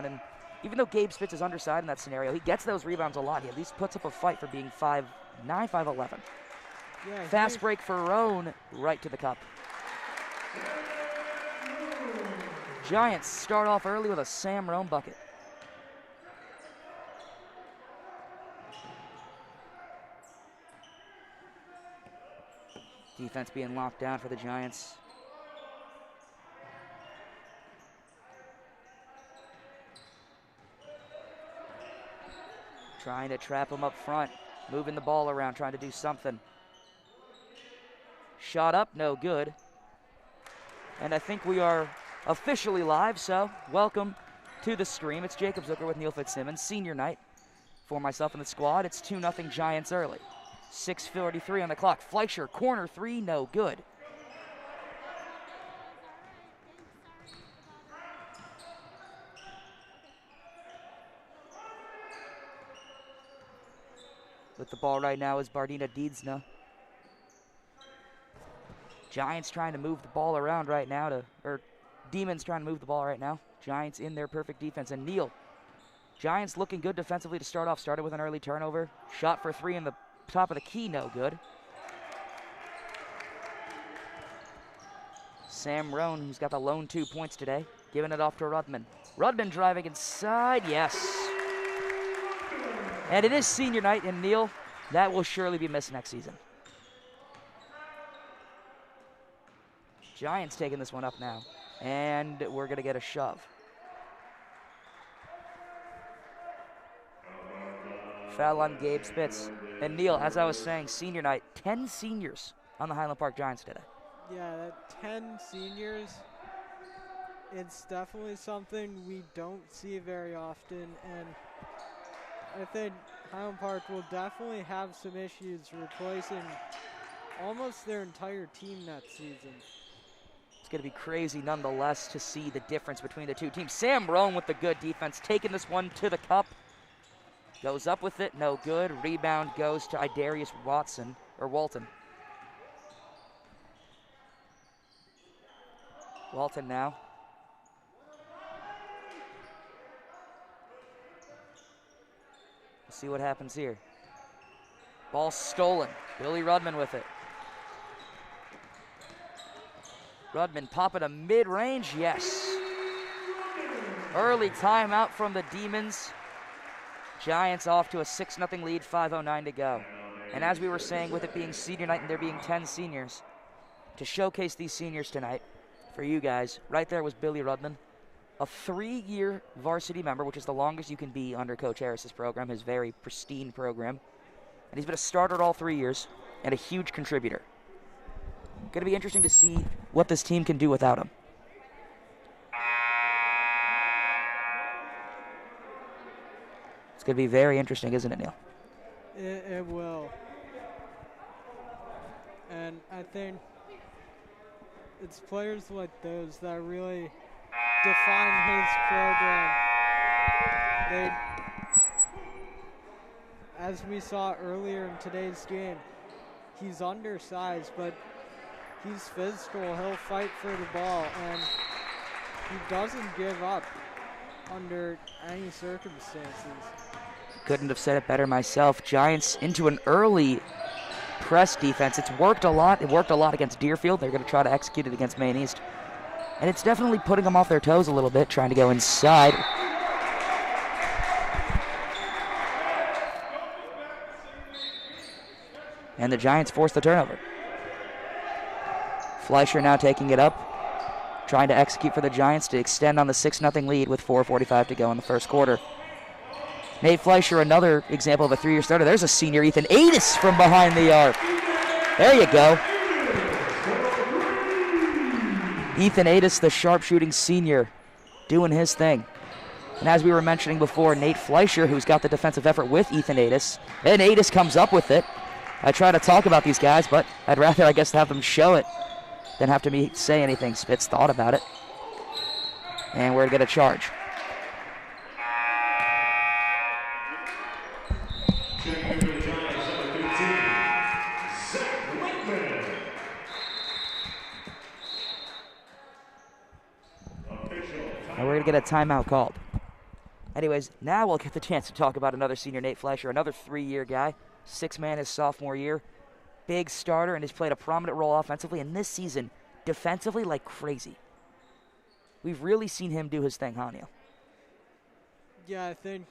And even though Gabe Spitz is undersized in that scenario, he gets those rebounds a lot. He at least puts up a fight for being 5'9", 5'11". Yeah, Fast break for Roan, right to the cup. Giants start off early with a Sam Roan bucket. Defense being locked down for the Giants. Trying to trap him up front, moving the ball around, trying to do something. Shot up, no good. And I think we are officially live, so welcome to the stream. It's Jacob Zucker with Neil Fitzsimmons, senior night for myself and the squad. It's 2-0 Giants early. 6:43 on the clock. Fleischer, corner three, no good. With the ball right now is Bardina Diedsna. Giants trying to move the ball around right now Demons trying to move the ball right now. Giants in their perfect defense. And Neil, Giants looking good defensively to start off. Started with an early turnover. Shot for three in the top of the key, no good. Sam Roan, who's got the lone 2 points today, giving it off to Rudman. Rudman driving inside, yes. And it is senior night, and Neil, that will surely be missed next season. Giants taking this one up now, and we're going to get a shove. Foul on Gabe Spitz. And Neil, as I was saying, senior night, 10 seniors on the Highland Park Giants today. Yeah, that 10 seniors, it's definitely something we don't see very often, and I think Highland Park will definitely have some issues replacing almost their entire team next season. It's going to be crazy nonetheless to see the difference between the two teams. Sam Roan with the good defense, taking this one to the cup. Goes up with it, no good. Rebound goes to Idarius Walton. Walton now. We'll see what happens here. Ball stolen. Billy Rudman with it. Rudman popping a mid-range, yes. Early timeout from the Demons. Giants off to a 6-0 lead, 5:09 to go. And as we were saying, with it being senior night and there being 10 seniors, to showcase these seniors tonight for you guys, right there was Billy Rudman, a 3-year varsity member, which is the longest you can be under Coach Harris's program, his very pristine program. And he's been a starter all 3 years and a huge contributor. Going to be interesting to see what this team can do without him. It's going to be very interesting, isn't it, Neil? It will. And I think it's players like those that really define his program. As we saw earlier in today's game, he's undersized, but he's physical. He'll fight for the ball, and he doesn't give up under any circumstances. Couldn't have said it better myself. Giants into an early press defense. It's worked a lot. It worked a lot against Deerfield. They're going to try to execute it against Maine East. And it's definitely putting them off their toes a little bit, trying to go inside. And the Giants force the turnover. Fleischer now taking it up, trying to execute for the Giants to extend on the 6-0 lead with 4:45 to go in the first quarter. Nate Fleischer, another example of a 3-year starter. There's a senior, Ethan Adis, from behind the arc. There you go. Ethan Adis, the sharpshooting senior, doing his thing. And as we were mentioning before, Nate Fleischer, who's got the defensive effort with Ethan Adis, and Adis comes up with it. I try to talk about these guys, but I'd rather, I guess, have them show it than have to say anything. Spitz thought about it. And we're going to get a charge. And we're going to get a timeout called. Anyways, now we'll get the chance to talk about another senior, Nate Fleischer, another 3-year guy, 6-man his sophomore year. Big starter and has played a prominent role offensively, and this season, defensively like crazy. We've really seen him do his thing, huh, Neil? Yeah, I think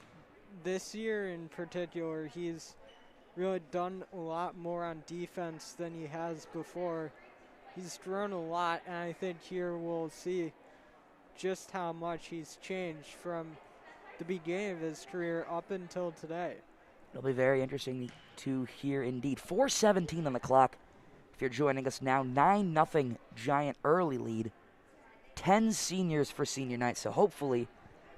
this year in particular, he's really done a lot more on defense than he has before. He's grown a lot, and I think here we'll see just how much he's changed from the beginning of his career up until today. It'll be very interesting to hear indeed. 4:17 on the clock. If you're joining us now, 9-0 Giant early lead. 10 seniors for senior night, so hopefully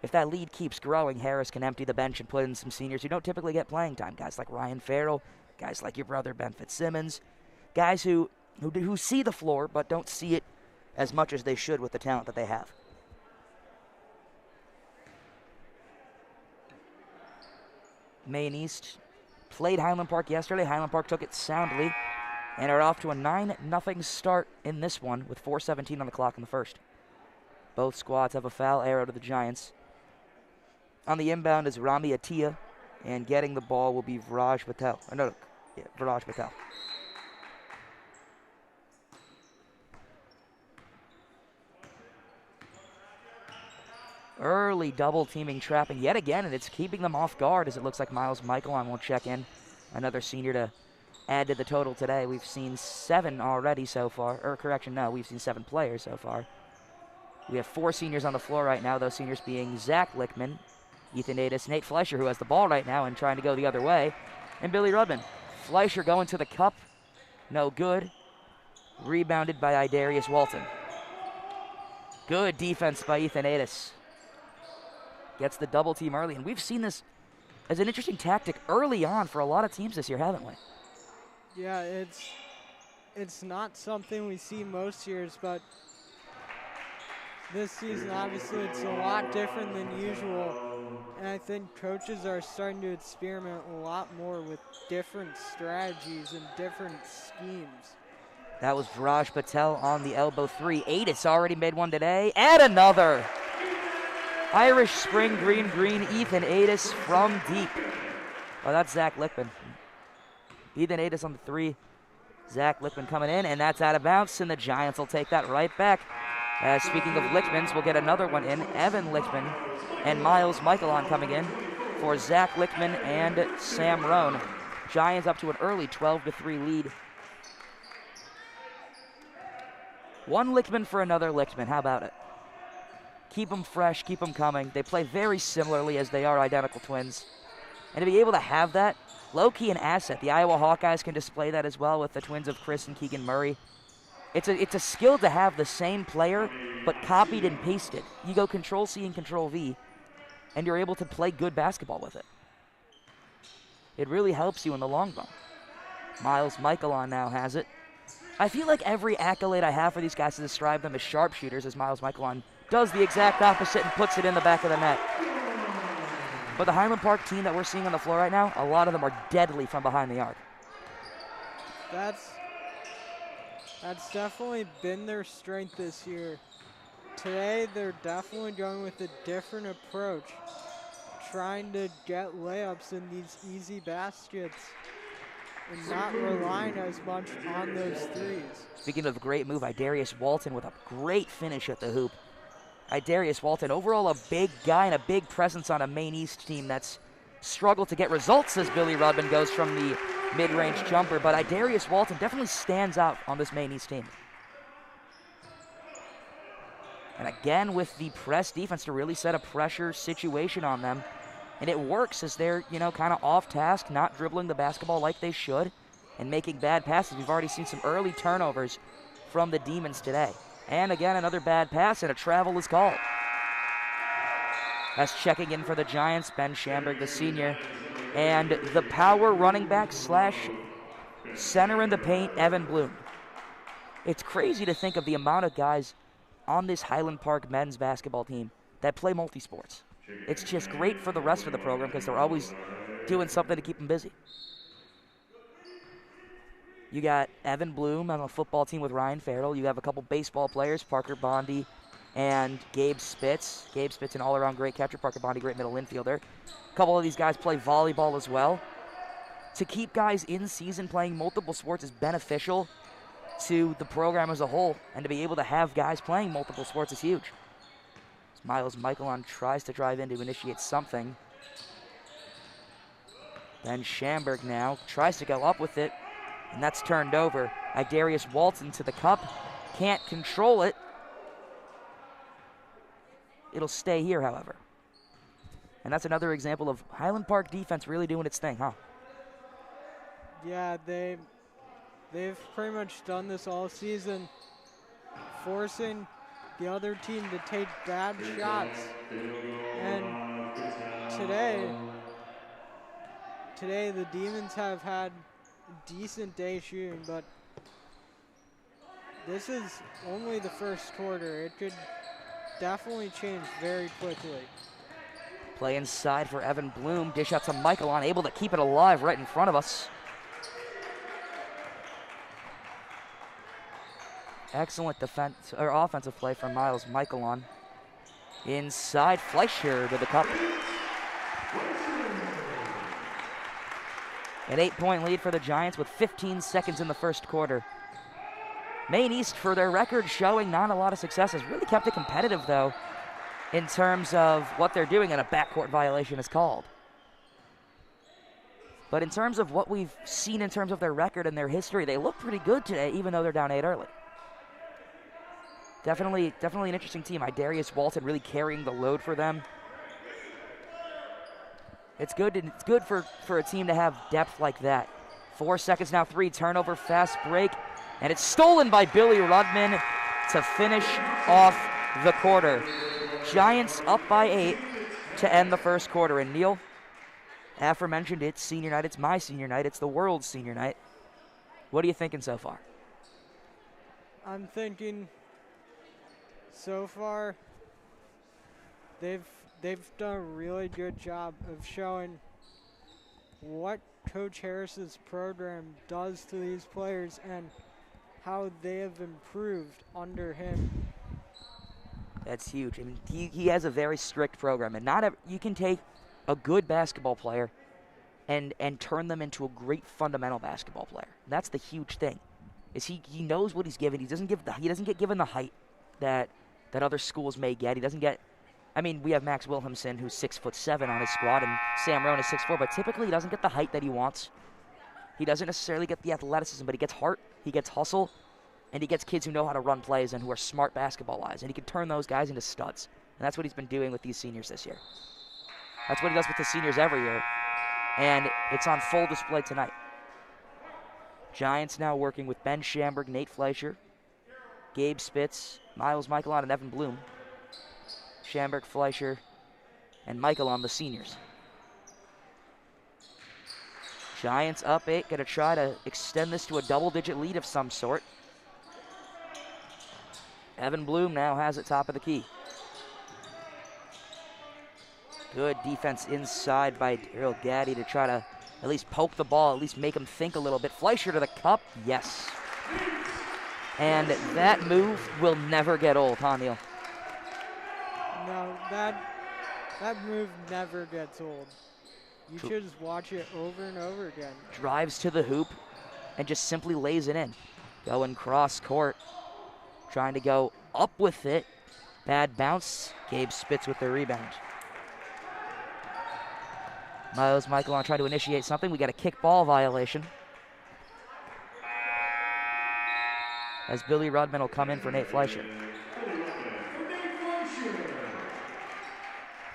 if that lead keeps growing, Harris can empty the bench and put in some seniors who don't typically get playing time. Guys like Ryan Farrell, guys like your brother Ben Fitzsimmons, guys who see the floor but don't see it as much as they should with the talent that they have. Maine East played Highland Park yesterday. Highland Park took it soundly and are off to a 9-0 start in this one with 4:17 on the clock in the first. Both squads have a foul arrow to the Giants. On the inbound is Rami Attia, and getting the ball will be Viraj Patel. Viraj Patel. Early double teaming trapping yet again, and it's keeping them off guard as it looks like Miles Michaelon will check in. Another senior to add to the total today. We've seen 7 already so far. We've seen 7 players so far. We have 4 seniors on the floor right now, those seniors being Zach Lickman, Ethan Adis, Nate Fleischer, who has the ball right now and trying to go the other way, and Billy Rudman. Fleischer going to the cup. No good. Rebounded by Idarius Walton. Good defense by Ethan Adis. Gets the double team early, and we've seen this as an interesting tactic early on for a lot of teams this year, haven't we? Yeah, it's not something we see most years, but this season obviously it's a lot different than usual, and I think coaches are starting to experiment a lot more with different strategies and different schemes. That was Viraj Patel on the elbow 3. Adis already made one today, and another. Irish Spring Green Ethan Adis from deep. Oh, that's Zach Lickman. Ethan Adis on the 3. Zach Lickman coming in, and that's out of bounds, and the Giants will take that right back. Speaking of Lickmans, we'll get another one in. Evan Lickman and Miles Michaelon coming in for Zach Lickman and Sam Rohn. Giants up to an early 12-3 lead. One Lickman for another Lickman. How about it? Keep them fresh, keep them coming. They play very similarly as they are identical twins. And to be able to have that, low-key an asset. The Iowa Hawkeyes can display that as well with the twins of Chris and Keegan Murray. It's a skill to have the same player, but copied and pasted. You go Control-C and Control-V, and you're able to play good basketball with it. It really helps you in the long run. Miles Michaelon now has it. I feel like every accolade I have for these guys to describe them as sharpshooters, as Miles Michaelon does the exact opposite and puts it in the back of the net. But the Highland Park team that we're seeing on the floor right now, a lot of them are deadly from behind the arc. That's definitely been their strength this year. Today, they're definitely going with a different approach, trying to get layups in these easy baskets and not relying as much on those threes. Speaking of a great move, Idarius Walton with a great finish at the hoop. Idarius Walton, overall a big guy and a big presence on a Maine East team that's struggled to get results as Billy Rudman goes from the mid-range jumper, but Idarius Walton definitely stands out on this Maine East team. And again with the press defense to really set a pressure situation on them. And it works as they're, kind of off task, not dribbling the basketball like they should, and making bad passes. We've already seen some early turnovers from the Demons today. And again, another bad pass, and a travel is called. That's checking in for the Giants, Ben Schamberg, the senior. And the power running back / center in the paint, Evan Bloom. It's crazy to think of the amount of guys on this Highland Park men's basketball team that play multi-sports. It's just great for the rest of the program because they're always doing something to keep them busy. You got Evan Bloom on a football team with Ryan Farrell. You have a couple baseball players, Parker Bondi and Gabe Spitz. Gabe Spitz, an all-around great catcher. Parker Bondi, great middle infielder. A couple of these guys play volleyball as well. To keep guys in season playing multiple sports is beneficial to the program as a whole, and to be able to have guys playing multiple sports is huge. Miles Michaelon tries to drive in to initiate something. Then Schamberg now tries to go up with it, and that's turned over. Agdarius Walton to the cup, can't control it. It'll stay here, however. And that's another example of Highland Park defense really doing its thing, huh? Yeah, they've pretty much done this all season, forcing the other team to take bad shots. And today the Demons have had a decent day shooting, but this is only the first quarter. It could definitely change very quickly. Play inside for Evan Bloom. Dish out to Michaelon, able to keep it alive right in front of us. Excellent defense or offensive play from Miles Michaelon. Inside, Fleischer to the cup. An 8-point lead for the Giants with 15 seconds in the first quarter. Maine East, for their record showing not a lot of success, has really kept it competitive, though, in terms of what they're doing, and a backcourt violation is called. But in terms of what we've seen in terms of their record and their history, they look pretty good today, even though they're down 8 early. Definitely an interesting team. Darius Walton really carrying the load for them. It's good for a team to have depth like that. 4 seconds now, 3, turnover, fast break, and it's stolen by Billy Rudman to finish off the quarter. Giants up by 8 to end the first quarter. And Neil, aforementioned, it's senior night. It's my senior night. It's the world's senior night. What are you thinking so far? I'm thinking so far they've done a really good job of showing what Coach Harris's program does to these players and how they have improved under him. That's huge. I mean, he has a very strict program, and you can take a good basketball player and turn them into a great fundamental basketball player. That's the huge thing. Is he knows what he's given. He doesn't get given the height that other schools may get. He doesn't get. I mean, we have Max Wilhelmsen, who's 6'7" on his squad, and Sam Roan is 6'4", but typically he doesn't get the height that he wants. He doesn't necessarily get the athleticism, but he gets heart, he gets hustle, and he gets kids who know how to run plays and who are smart basketball-wise, and he can turn those guys into studs. And that's what he's been doing with these seniors this year. That's what he does with the seniors every year, and it's on full display tonight. Giants now working with Ben Schamberg, Nate Fleischer, Gabe Spitz, Miles Michaelon, and Evan Bloom. Schamberg, Fleischer, and Michaelon, the seniors. Giants up 8, gonna try to extend this to a double-digit lead of some sort. Evan Bloom now has it top of the key. Good defense inside by Daryl Gaddy to try to at least poke the ball, at least make him think a little bit. Fleischer to the cup, yes. And that move will never get old, huh, Neil? No, that move never gets old. You should just watch it over and over again. Drives to the hoop and just simply lays it in. Going cross court, trying to go up with it. Bad bounce. Gabe Spitz with the rebound. Miles Michaelon trying to initiate something. We got a kick ball violation. As Billy Rudman will come in for Nate Fleischer.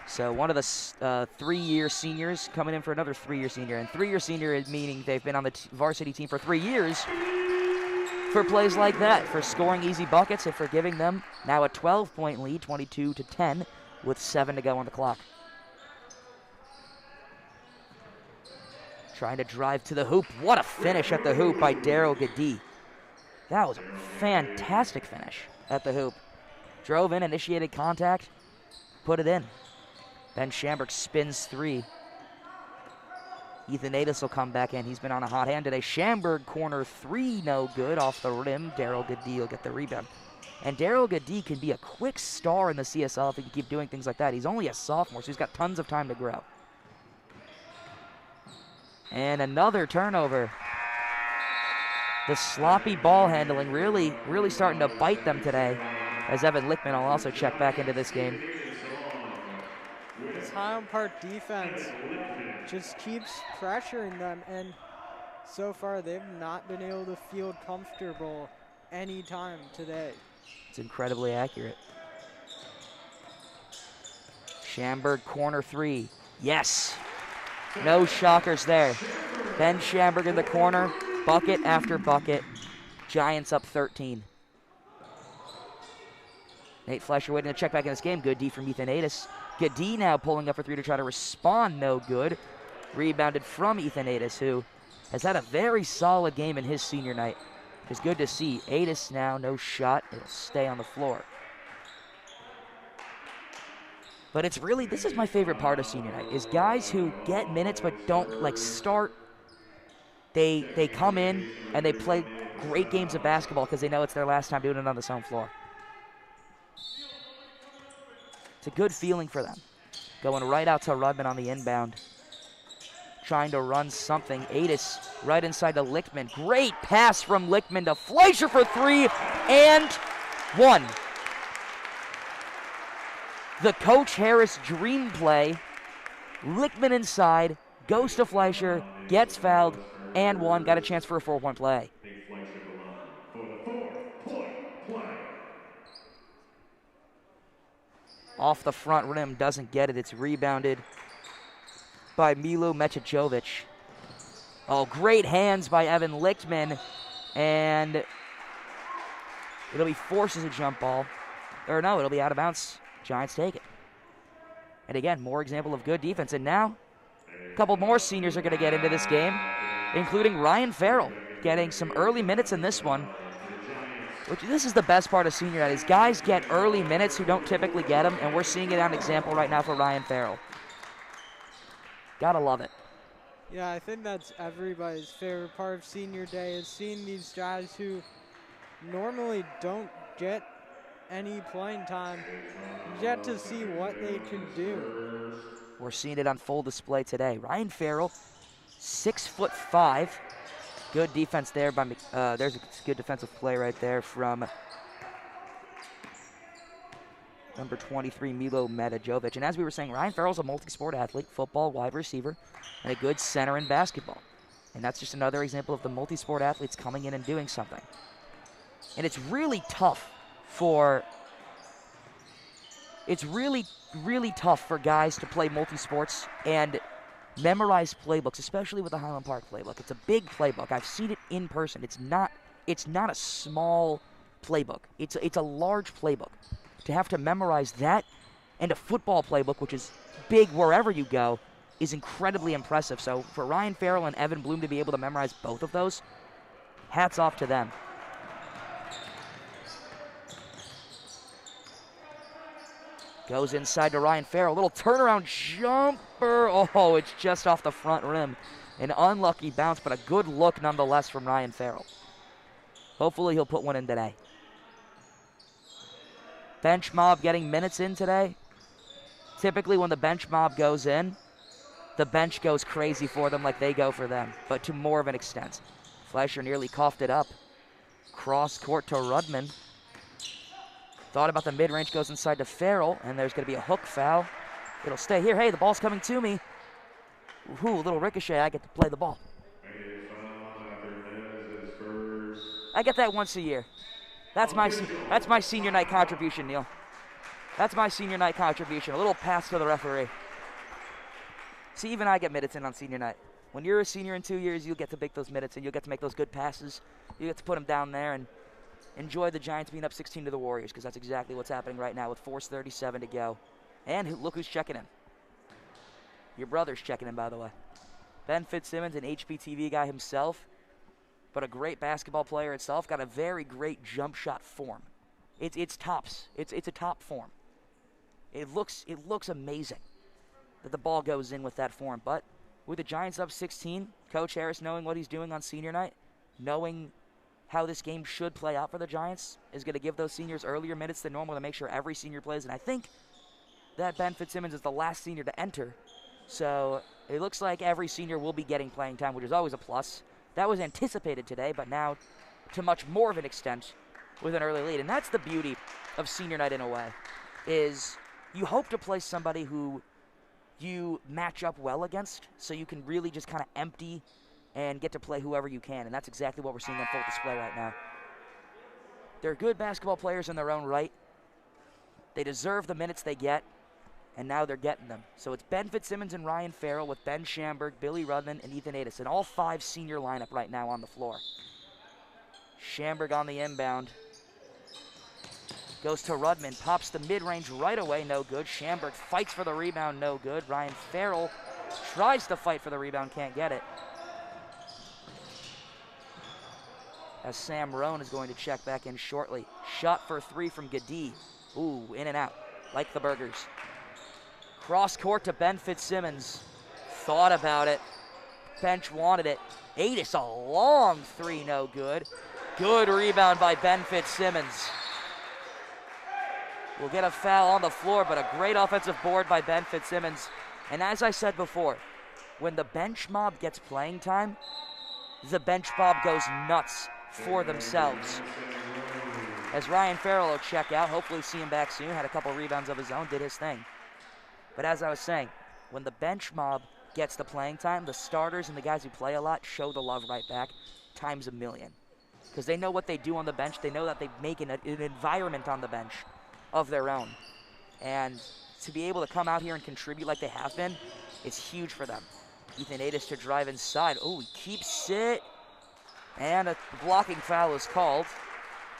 So one of the 3-year seniors coming in for another 3-year senior. And 3-year senior is meaning they've been on the varsity team for 3 years for plays like that, for scoring easy buckets and for giving them now a 12-point lead, 22-10, with 7 to go on the clock. Trying to drive to the hoop. What a finish at the hoop by Daryl Gaddy. That was a fantastic finish at the hoop. Drove in, initiated contact, put it in. Ben Schamberg spins 3. Ethan Adas will come back in. He's been on a hot hand today. Schamberg corner 3, no good off the rim. Daryl Gaddy will get the rebound. And Daryl Gadee can be a quick star in the CSL if he can keep doing things like that. He's only a sophomore, so he's got tons of time to grow. And another turnover. The sloppy ball handling really starting to bite them today, as Evan Lichtman will also check back into this game. This Highland Park defense just keeps pressuring them, and so far they've not been able to field comfortable any time today. It's incredibly accurate. Schamberg, corner three. Yes. No shockers there. Ben Schamberg in the corner. Bucket after bucket. Giants up 13. Nate Fleischer waiting to check back in this game. Good D from Ethan Adis. Gadee now pulling up for three to try to respond. No good. Rebounded from Ethan Adis, who has had a very solid game in his senior night. It's good to see. Adis now, no shot. It'll stay on the floor. But it's really, this is my favorite part of senior night, is guys who get minutes but don't like start. They come in and they play great games of basketball because they know it's their last time doing it on this home floor. It's a good feeling for them. Going right out to Rudman on the inbound. Trying to run something. Adis right inside to Lichtman. Great pass from Lichtman to Fleischer for three and one. The Coach Harris dream play. Lichtman inside, goes to Fleischer, gets fouled, and one. Got a chance for a 4-point play. Off the front rim, doesn't get it. It's rebounded by Milo Mečičović. Oh, great hands by Evan Lichtman, and it'll be forced as a jump ball. Or no, it'll be out of bounds. Giants take it. And again, more example of good defense. And now, a couple more seniors are going to get into this game, including Ryan Farrell, getting some early minutes in this one. This is the best part of senior night, is guys get early minutes who don't typically get them, and we're seeing it on example right now for Ryan Farrell. Gotta love it. Yeah, I think that's everybody's favorite part of senior day, is seeing these guys who normally don't get any playing time, yet to see what they can do. We're seeing it on full display today. Ryan Farrell, 6'5". Good defense there by, there's a good defensive play right there from number 23, Milo Mečičović. And as we were saying, Ryan Farrell's a multi-sport athlete, football, wide receiver, and a good center in basketball. And that's just another example of the multi-sport athletes coming in and doing something. And it's really tough for, really tough for guys to play multi-sports and memorize playbooks, especially with the Highland Park playbook. It's a big playbook. I've seen it in person. It's not a small playbook. It's a large playbook. To have to memorize that and a football playbook, which is big wherever you go, is incredibly impressive. So for Ryan Farrell and Evan Bloom to be able to memorize both of those, hats off to them. Goes inside to Ryan Farrell. Little turnaround jumper. Oh, it's just off the front rim. An unlucky bounce, but a good look nonetheless from Ryan Farrell. Hopefully he'll put one in today. Bench mob getting minutes in today. Typically when the bench mob goes in, the bench goes crazy for them like they go for them, but to more of an extent. Fleischer nearly coughed it up. Cross court to Rudman. Thought about the mid-range, goes inside to Farrell, and there's going to be a hook foul. It'll stay here. Hey, the ball's coming to me. Ooh, a little ricochet. I get to play the ball. I get that once a year. That's my senior night contribution, Neil. That's my senior night contribution. A little pass to the referee. See, even I get minutes in on senior night. When you're a senior in 2 years, you'll get to make those minutes, and you'll get to make those good passes. You get to put them down there and enjoy the Giants being up 16 to the Warriors, because that's exactly what's happening right now with 4:37 to go. And look who's checking in. Your brother's checking in, by the way. Ben Fitzsimmons, an HPTV guy himself, but a great basketball player itself, got a very great jump shot form. It's tops. It's a top form. It looks amazing that the ball goes in with that form. But with the Giants up 16, Coach Harris knowing what he's doing on senior night, knowing how this game should play out for the Giants is going to give those seniors earlier minutes than normal to make sure every senior plays. And I think that Ben Fitzsimmons is the last senior to enter. So it looks like every senior will be getting playing time, which is always a plus. That was anticipated today, but now to much more of an extent with an early lead. And that's the beauty of senior night in a way, is you hope to play somebody who you match up well against, so you can really just kind of empty and get to play whoever you can. And that's exactly what we're seeing on full display right now. They're good basketball players in their own right. They deserve the minutes they get, and now they're getting them. So it's Ben Fitzsimmons and Ryan Farrell with Ben Schamberg, Billy Rudman, and Ethan Adis, and all 5 senior lineup right now on the floor. Schamberg on the inbound. Goes to Rudman, pops the mid-range right away, no good. Schamberg fights for the rebound, no good. Ryan Farrell tries to fight for the rebound, can't get it. As Sam Roan is going to check back in shortly. Shot for 3 from Gadi. Ooh, in and out, like the Burgers. Cross court to Ben Fitzsimmons. Thought about it. Bench wanted it. Adis, a long 3, no good. Good rebound by Ben Fitzsimmons. We'll get a foul on the floor, but a great offensive board by Ben Fitzsimmons. And as I said before, when the bench mob gets playing time, the bench mob goes nuts for themselves. As Ryan Farrell will check out, hopefully see him back soon, had a couple rebounds of his own, did his thing. But as I was saying, when the bench mob gets the playing time, the starters and the guys who play a lot show the love right back times a million. Because they know what they do on the bench. They know that they make an environment on the bench of their own. And to be able to come out here and contribute like they have been, it's huge for them. Ethan Adis to drive inside. Oh, he keeps it. And a blocking foul is called.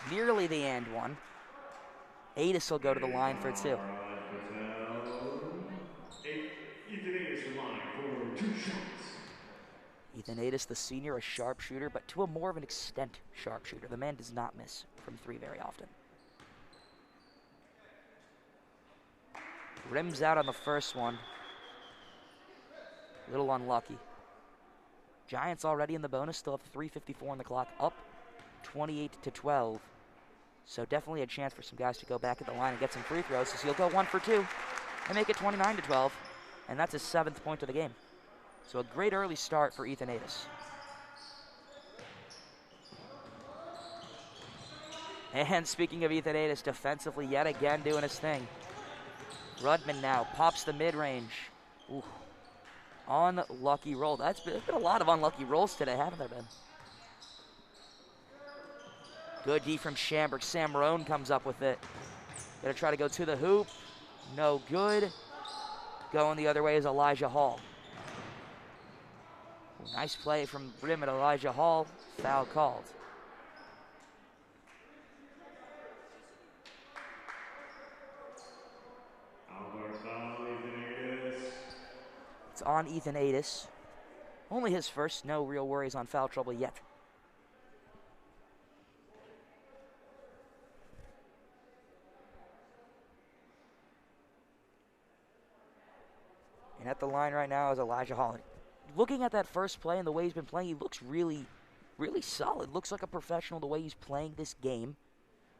Nearly the and one. Adis will go to the line for 2. Ethan Adis to line for 2 shots. Ethan Adis, the senior, a sharpshooter, but to a more of an extent sharpshooter. The man does not miss from 3 very often. Rims out on the first one. A little unlucky. Giants already in the bonus, still have 3:54 on the clock, up 28-12. So definitely a chance for some guys to go back at the line and get some free throws. So he'll go 1 for 2 and make it 29-12. And that's his 7th point of the game. So a great early start for Ethan Adis. And speaking of Ethan Adis, defensively yet again doing his thing. Rudman now pops the mid-range. Ooh. Unlucky roll. There's been a lot of unlucky rolls today, haven't there been? Good D from Schamberg. Sam Roan comes up with it. Gonna try to go to the hoop. No good. Going the other way is Elijah Hall. Nice play from rim at Elijah Hall. Foul called. It's on Ethan Adis. Only his first, no real worries on foul trouble yet. And at the line right now is Elijah Hall. Looking at that first play and the way he's been playing, he looks really, really solid. Looks like a professional the way he's playing this game.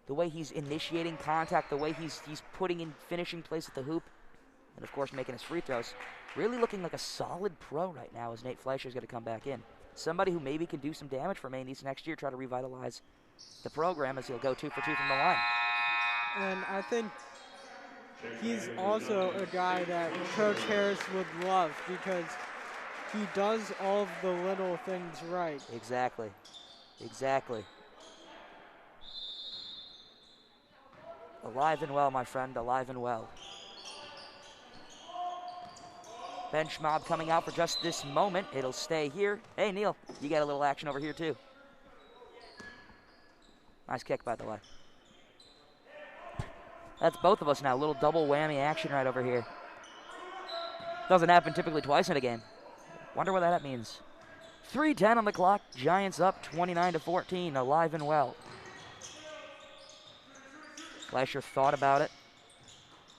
The way he's initiating contact, the way he's putting in finishing plays at the hoop. And of course making his free throws. Really looking like a solid pro right now as Nate Fleischer's going to come back in. Somebody who maybe can do some damage for Maine these next year, try to revitalize the program as he'll go 2 for 2 from the line. And I think he's also a guy that Coach Harris would love because he does all of the little things right. Exactly. Exactly. Alive and well, my friend, alive and well. Bench mob coming out for just this moment. It'll stay here. Hey, Neil, you got a little action over here, too. Nice kick, by the way. That's both of us now. A little double whammy action right over here. Doesn't happen typically twice in a game. Wonder what that means. 3:10 on the clock. Giants up 29-14. Alive and well. Fleischer thought about it.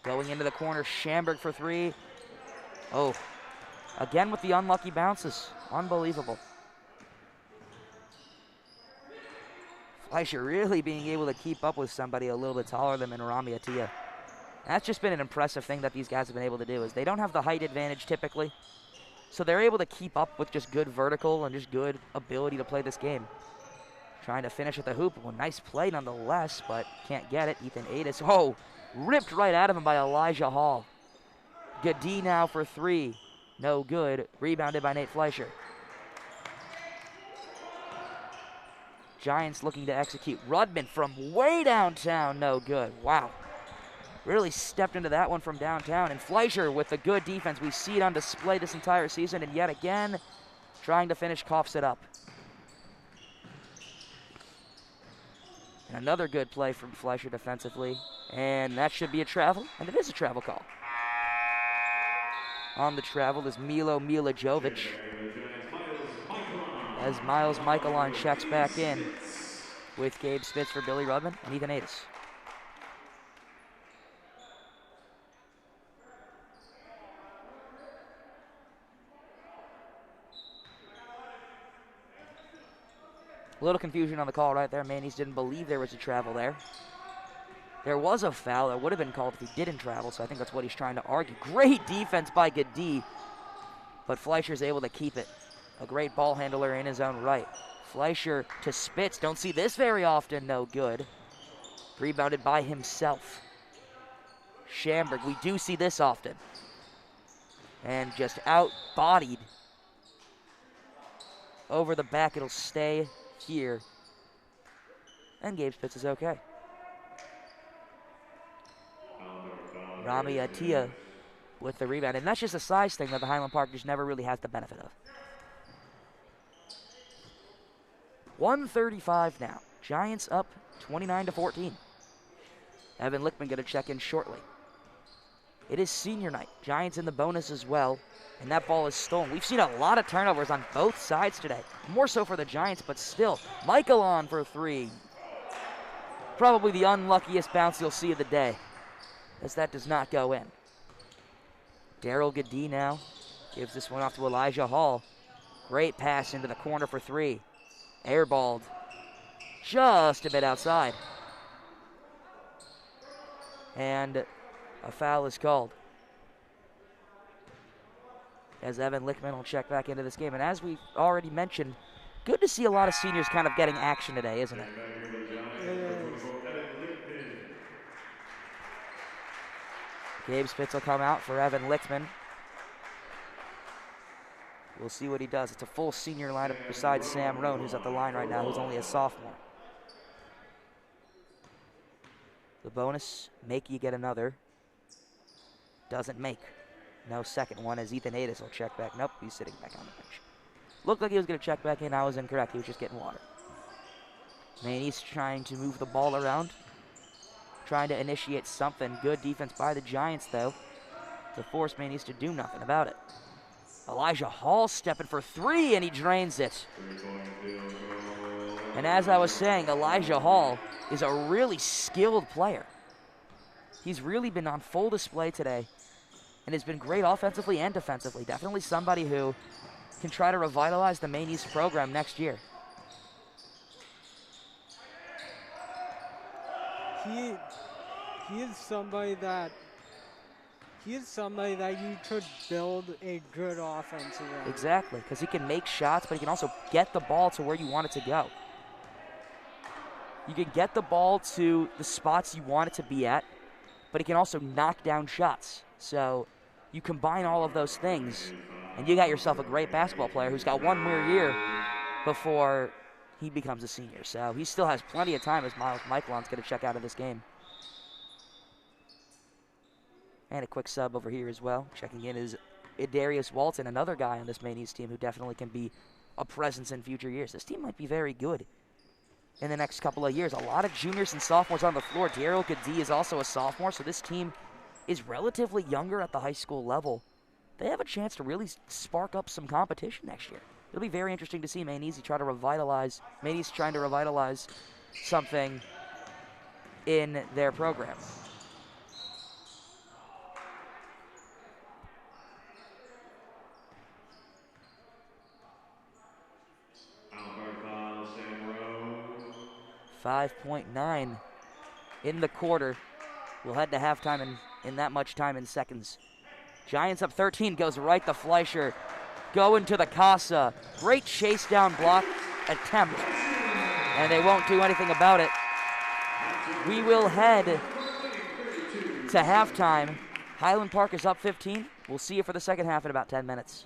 Going into the corner. Schamberg for 3. Oh, again with the unlucky bounces. Unbelievable. Fleischer really being able to keep up with somebody a little bit taller than Rami Attia. That's just been an impressive thing that these guys have been able to do, is they don't have the height advantage typically. So they're able to keep up with just good vertical and just good ability to play this game. Trying to finish at the hoop. Well, nice play nonetheless, but can't get it. Ethan Adis. Oh, ripped right out of him by Elijah Hall. Gadi now for three. No good. Rebounded by Nate Fleischer. Giants looking to execute. Rudman from way downtown. No good. Wow. Really stepped into that one from downtown. And Fleischer with the good defense. We see it on display this entire season. And yet again, trying to finish, coughs it up. And another good play from Fleischer defensively. And that should be a travel. And it is a travel call. On the travel is Milo Milajovic. As Miles Michaelon checks back in with Gabe Spitz for Billy Rudman and Ethan Adis. A little confusion on the call right there. Manny's didn't believe there was a travel there. There was a foul that would have been called if he didn't travel, so I think that's what he's trying to argue. Great defense by Gadi, but Fleischer's able to keep it. A great ball handler in his own right. Fleischer to Spitz. Don't see this very often. No good. Rebounded by himself. Schamberg. We do see this often. And just out-bodied. Over the back. It'll stay here. And Gabe Spitz is okay. Rami Attia with the rebound. And that's just a size thing that the Highland Park just never really has the benefit of. 1:35 now. Giants up 29-14. Evan Lichtman going to check in shortly. It is senior night. Giants in the bonus as well. And that ball is stolen. We've seen a lot of turnovers on both sides today. More so for the Giants, but still. Michael on for three. Probably the unluckiest bounce you'll see of the day, as that does not go in. Daryl Gadi now gives this one off to Elijah Hall. Great pass into the corner for three. Airballed just a bit outside. And a foul is called, as Evan Lichtman will check back into this game. And as we already mentioned, good to see a lot of seniors kind of getting action today, isn't it? It is. Gabe Spitz will come out for Evan Lichtman. We'll see what he does. It's a full senior lineup besides Sam Rohn, who's at the line right now, who's only a sophomore. The bonus, make you get another. Doesn't make. No second one, as Ethan Adis will check back. Nope, he's sitting back on the bench. Looked like he was going to check back in. I was incorrect. He was just getting water. Manny's trying to move the ball around. Trying to initiate something. Good defense by the Giants, though, to force Manny's to do nothing about it. Elijah Hall stepping for three, and he drains it. And as I was saying, Elijah Hall is a really skilled player. He's really been on full display today and has been great offensively and defensively. Definitely somebody who can try to revitalize the Maine East program next year. He is somebody that you could build a good offense around. Exactly, because he can make shots, but he can also get the ball to where you want it to go. You can get the ball to the spots you want it to be at, but he can also knock down shots. So you combine all of those things, and you got yourself a great basketball player who's got one more year before he becomes a senior. So he still has plenty of time as Miles Michaelon's going to check out of this game. And a quick sub over here as well. Checking in is Idarius Walton, another guy on this Maine East team who definitely can be a presence in future years. This team might be very good in the next couple of years. A lot of juniors and sophomores on the floor. Daryl Gadi is also a sophomore, so this team is relatively younger at the high school level. They have a chance to really spark up some competition next year. It'll be very interesting to see Maine East trying to revitalize something in their program. 5.9 in the quarter. We'll head to halftime in that much time in seconds. Giants up 13, goes right to Fleischer. Going to the Casa. Great chase down block attempt, and they won't do anything about it. We will head to halftime. Highland Park is up 15. We'll see you for the second half in about 10 minutes.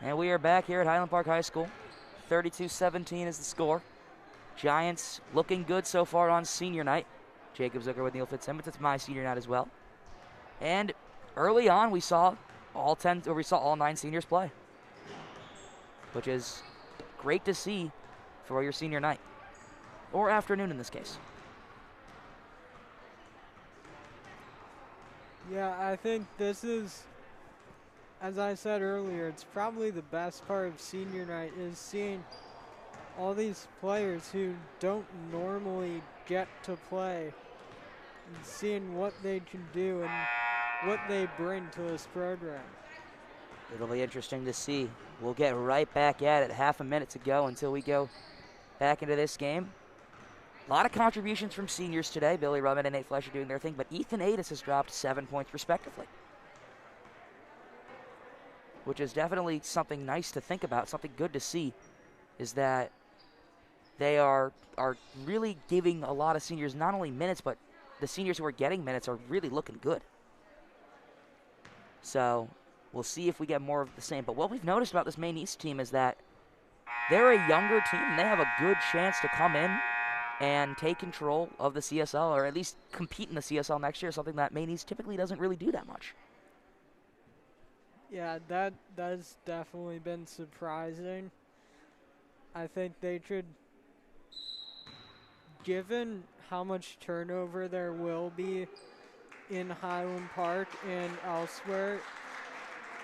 And we are back here at Highland Park High School. 32-17 is the score. Giants looking good so far on senior night. Jacob Zucker with Neil Fitzsimmons. It's my senior night as well. And early on, we saw all 9 seniors play, which is great to see for your senior night, or afternoon in this case. Yeah, I think this is, as I said earlier, it's probably the best part of senior night is seeing all these players who don't normally get to play and seeing what they can do and what they bring to this program. It'll be interesting to see. We'll get right back at it. Half a minute to go until we go back into this game. A lot of contributions from seniors today. Billy Rubin and Nate Fleischer doing their thing, but Ethan Adis has dropped 7 points respectively, which is definitely something nice to think about, something good to see, is that they are really giving a lot of seniors not only minutes, but the seniors who are getting minutes are really looking good. So we'll see if we get more of the same. But what we've noticed about this Maine East team is that they're a younger team, and they have a good chance to come in and take control of the CSL, or at least compete in the CSL next year, something that Maine East typically doesn't really do that much. Yeah, that's definitely been surprising. I think they should, given how much turnover there will be in Highland Park and elsewhere,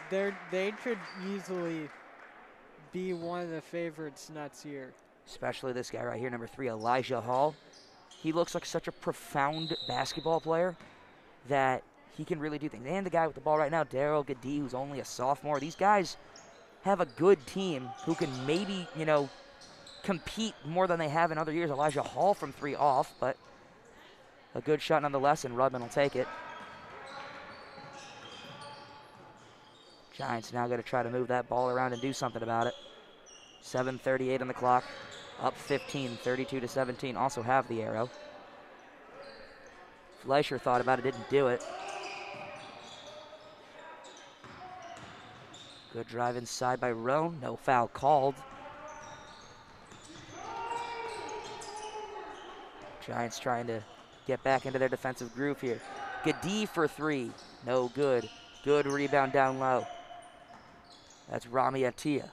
they should easily be one of the favorites next year. Especially this guy right here, number 3, Elijah Hall. He looks like such a profound basketball player that he can really do things. And the guy with the ball right now, Daryl Gadee, who's only a sophomore. These guys have a good team who can maybe, compete more than they have in other years. Elijah Hall from 3 off, but a good shot nonetheless, and Rudman will take it. Giants now got to try to move that ball around and do something about it. 7:38 on the clock. Up 15, 32-17. Also have the arrow. Fleischer thought about it, didn't do it. Good drive inside by Roan. No foul called. Giants trying to get back into their defensive groove here. Gadee for 3. No good. Good rebound down low. That's Rami Atia.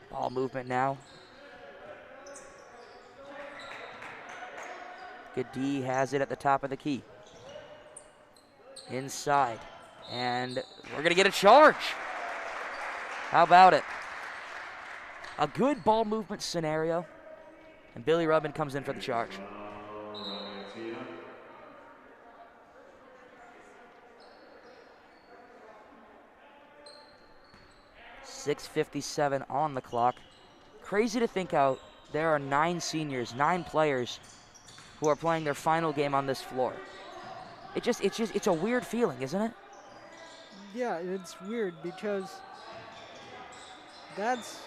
Ball movement now. Gadee has it at the top of the key. Inside. And we're going to get a charge. How about it? A good ball movement scenario. And Billy Rubin comes in for the charge. .6:57 on the clock. Crazy to think out there are 9 seniors, 9 players who are playing their final game on this floor. It's a weird feeling, isn't it? Yeah, it's weird because that's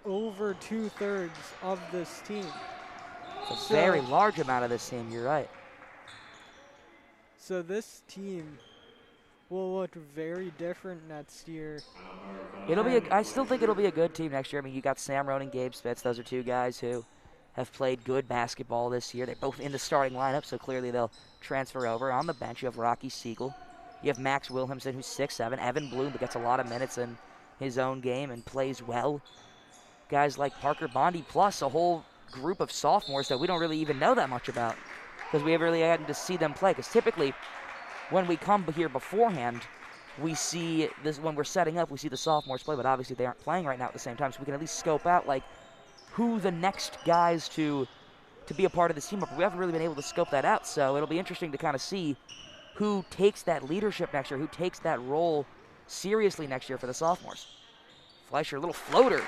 over 2/3 of this team. It's a very large amount of this team, you're right. So this team will look very different next year. I still think it'll be a good team next year. I mean, you got Sam Roan and Gabe Spitz. Those are 2 guys who have played good basketball this year. They're both in the starting lineup, so clearly they'll transfer over. On the bench, you have Rocky Siegel. You have Max Williamson, who's 6'7". Evan Bloom, who gets a lot of minutes in his own game and plays well. Guys like Parker Bondi, plus a whole group of sophomores that we don't really even know that much about because we haven't really had to see them play. Because typically, when we come here beforehand, we see this when we're setting up, we see the sophomores play, but obviously they aren't playing right now at the same time, so we can at least scope out like who the next guys to be a part of this team are. But we haven't really been able to scope that out, so it'll be interesting to kind of see who takes that leadership next year, who takes that role seriously next year for the sophomores. Fleischer, a little floater.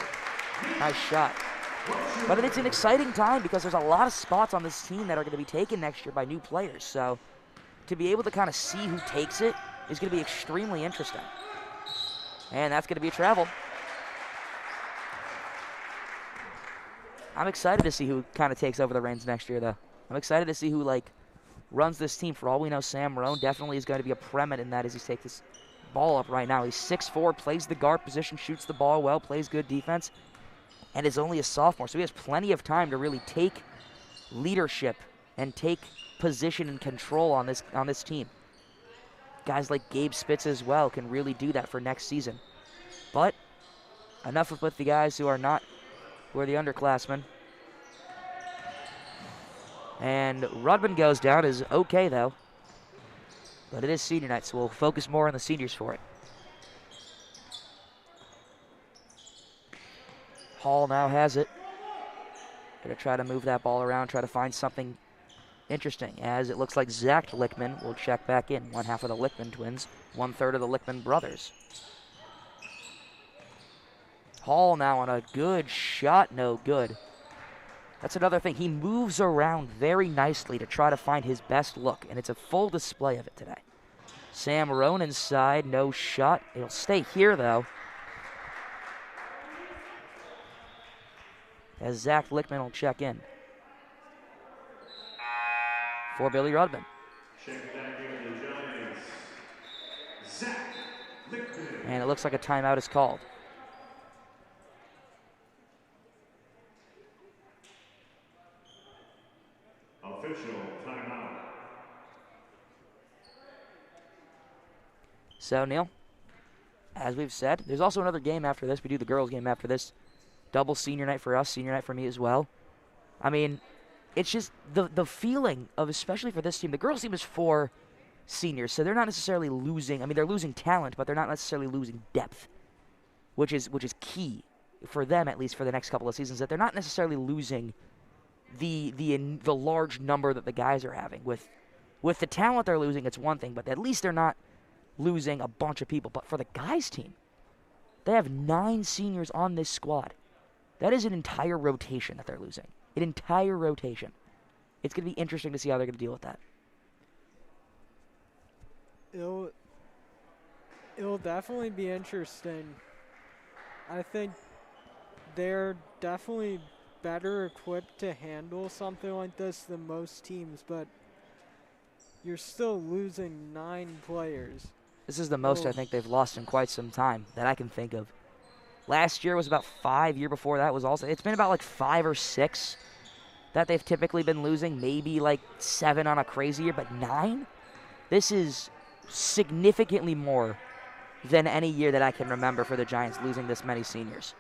Nice shot. But it's an exciting time because there's a lot of spots on this team that are going to be taken next year by new players. So to be able to kind of see who takes it is going to be extremely interesting. And that's going to be a travel. I'm excited to see who kind of takes over the reins next year, though. I'm excited to see who, runs this team. For all we know, Sam Roan definitely is going to be a preeminent in that as he takes this ball up right now. He's 6'4", plays the guard position, shoots the ball well, plays good defense, and is only a sophomore. So he has plenty of time to really take leadership and take position and control on this team. Guys like Gabe Spitz as well can really do that for next season. But enough with the guys who are the underclassmen. And Rudman goes down, is okay though. But it is senior night, so we'll focus more on the seniors for it. Hall now has it. Gonna try to move that ball around, try to find something interesting, as it looks like Zach Lickman will check back in. One half of the Lickman twins, 1/3 of the Lickman brothers. Hall now on a good shot, no good. That's another thing. He moves around very nicely to try to find his best look, and it's a full display of it today. Sam Ronan's side, no shot. It'll stay here, though, as Zach Lickman will check in for Billy Rudman. Check back in the Giants. Zach Lickman. And it looks like a timeout is called. Official timeout. So, Neil, as we've said, there's also another game after this. We do the girls' game after this. Double senior night for us, senior night for me as well. I mean, it's just the feeling of, especially for this team, the girls' team is 4 seniors, so they're not necessarily losing. I mean, they're losing talent, but they're not necessarily losing depth, which is key for them, at least for the next couple of seasons, that they're not necessarily losing the large number that the guys are having. With the talent they're losing, it's one thing, but at least they're not losing a bunch of people. But for the guys' team, they have 9 seniors on this squad. That is an entire rotation that they're losing. An entire rotation. It's going to be interesting to see how they're going to deal with that. It'll definitely be interesting. I think they're definitely better equipped to handle something like this than most teams, but you're still losing 9 players. This is the most I think they've lost in quite some time that I can think of. Last year was about 5. Year before that was also, it's been about like 5 or 6 that they've typically been losing. Maybe like 7 on a crazy year, but 9? This is significantly more than any year that I can remember for the Giants losing this many seniors,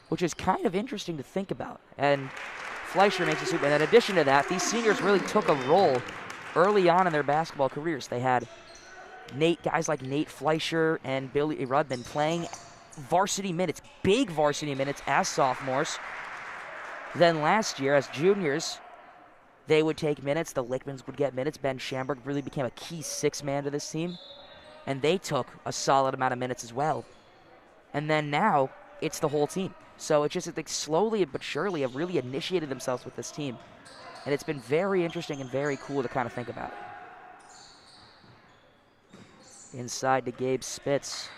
which is kind of interesting to think about. And Fleischer makes a super. And in addition to that, these seniors really took a role early on in their basketball careers. They had guys like Nate Fleischer and Billy Rudman playing varsity minutes, big varsity minutes as sophomores. Then last year, as juniors, they would take minutes. The Lickmans would get minutes. Ben Schamberg really became a key 6-man to this team, and they took a solid amount of minutes as well. And then now, it's the whole team. So it's just like slowly but surely have really initiated themselves with this team. And it's been very interesting and very cool to kind of think about. Inside to Gabe Spitz.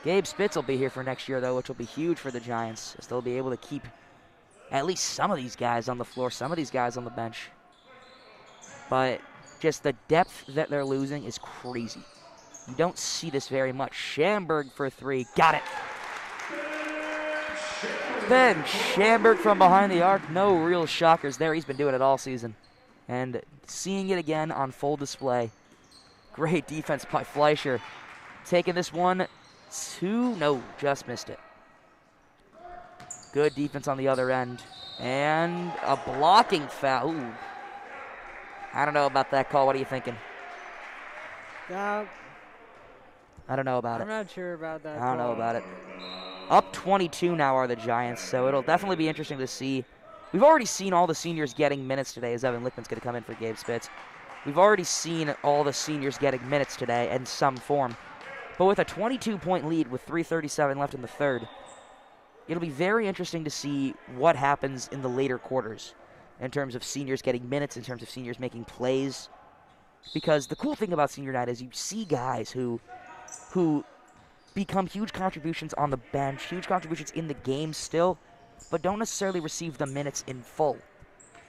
Gabe Spitz will be here for next year, though, which will be huge for the Giants, as they'll be able to keep at least some of these guys on the floor, some of these guys on the bench. But just the depth that they're losing is crazy. You don't see this very much. Schamberg for 3. Got it. Ben Schamberg from behind the arc. No real shockers there. He's been doing it all season. And seeing it again on full display. Great defense by Fleischer. Taking this one to... No, just missed it. Good defense on the other end. And a blocking foul. Ooh. I don't know about that call. What are you thinking? Yeah. I don't know about it. I'm not sure about that. I don't know about it. Up 22 now are the Giants, so it'll definitely be interesting to see. We've already seen all the seniors getting minutes today, as Evan Lickman's going to come in for Gabe Spitz. We've already seen all the seniors getting minutes today in some form. But with a 22-point lead with 3:37 left in the third, it'll be very interesting to see what happens in the later quarters in terms of seniors getting minutes, in terms of seniors making plays. Because the cool thing about senior night is you see guys who become huge contributions on the bench, huge contributions in the game still, but don't necessarily receive the minutes in full.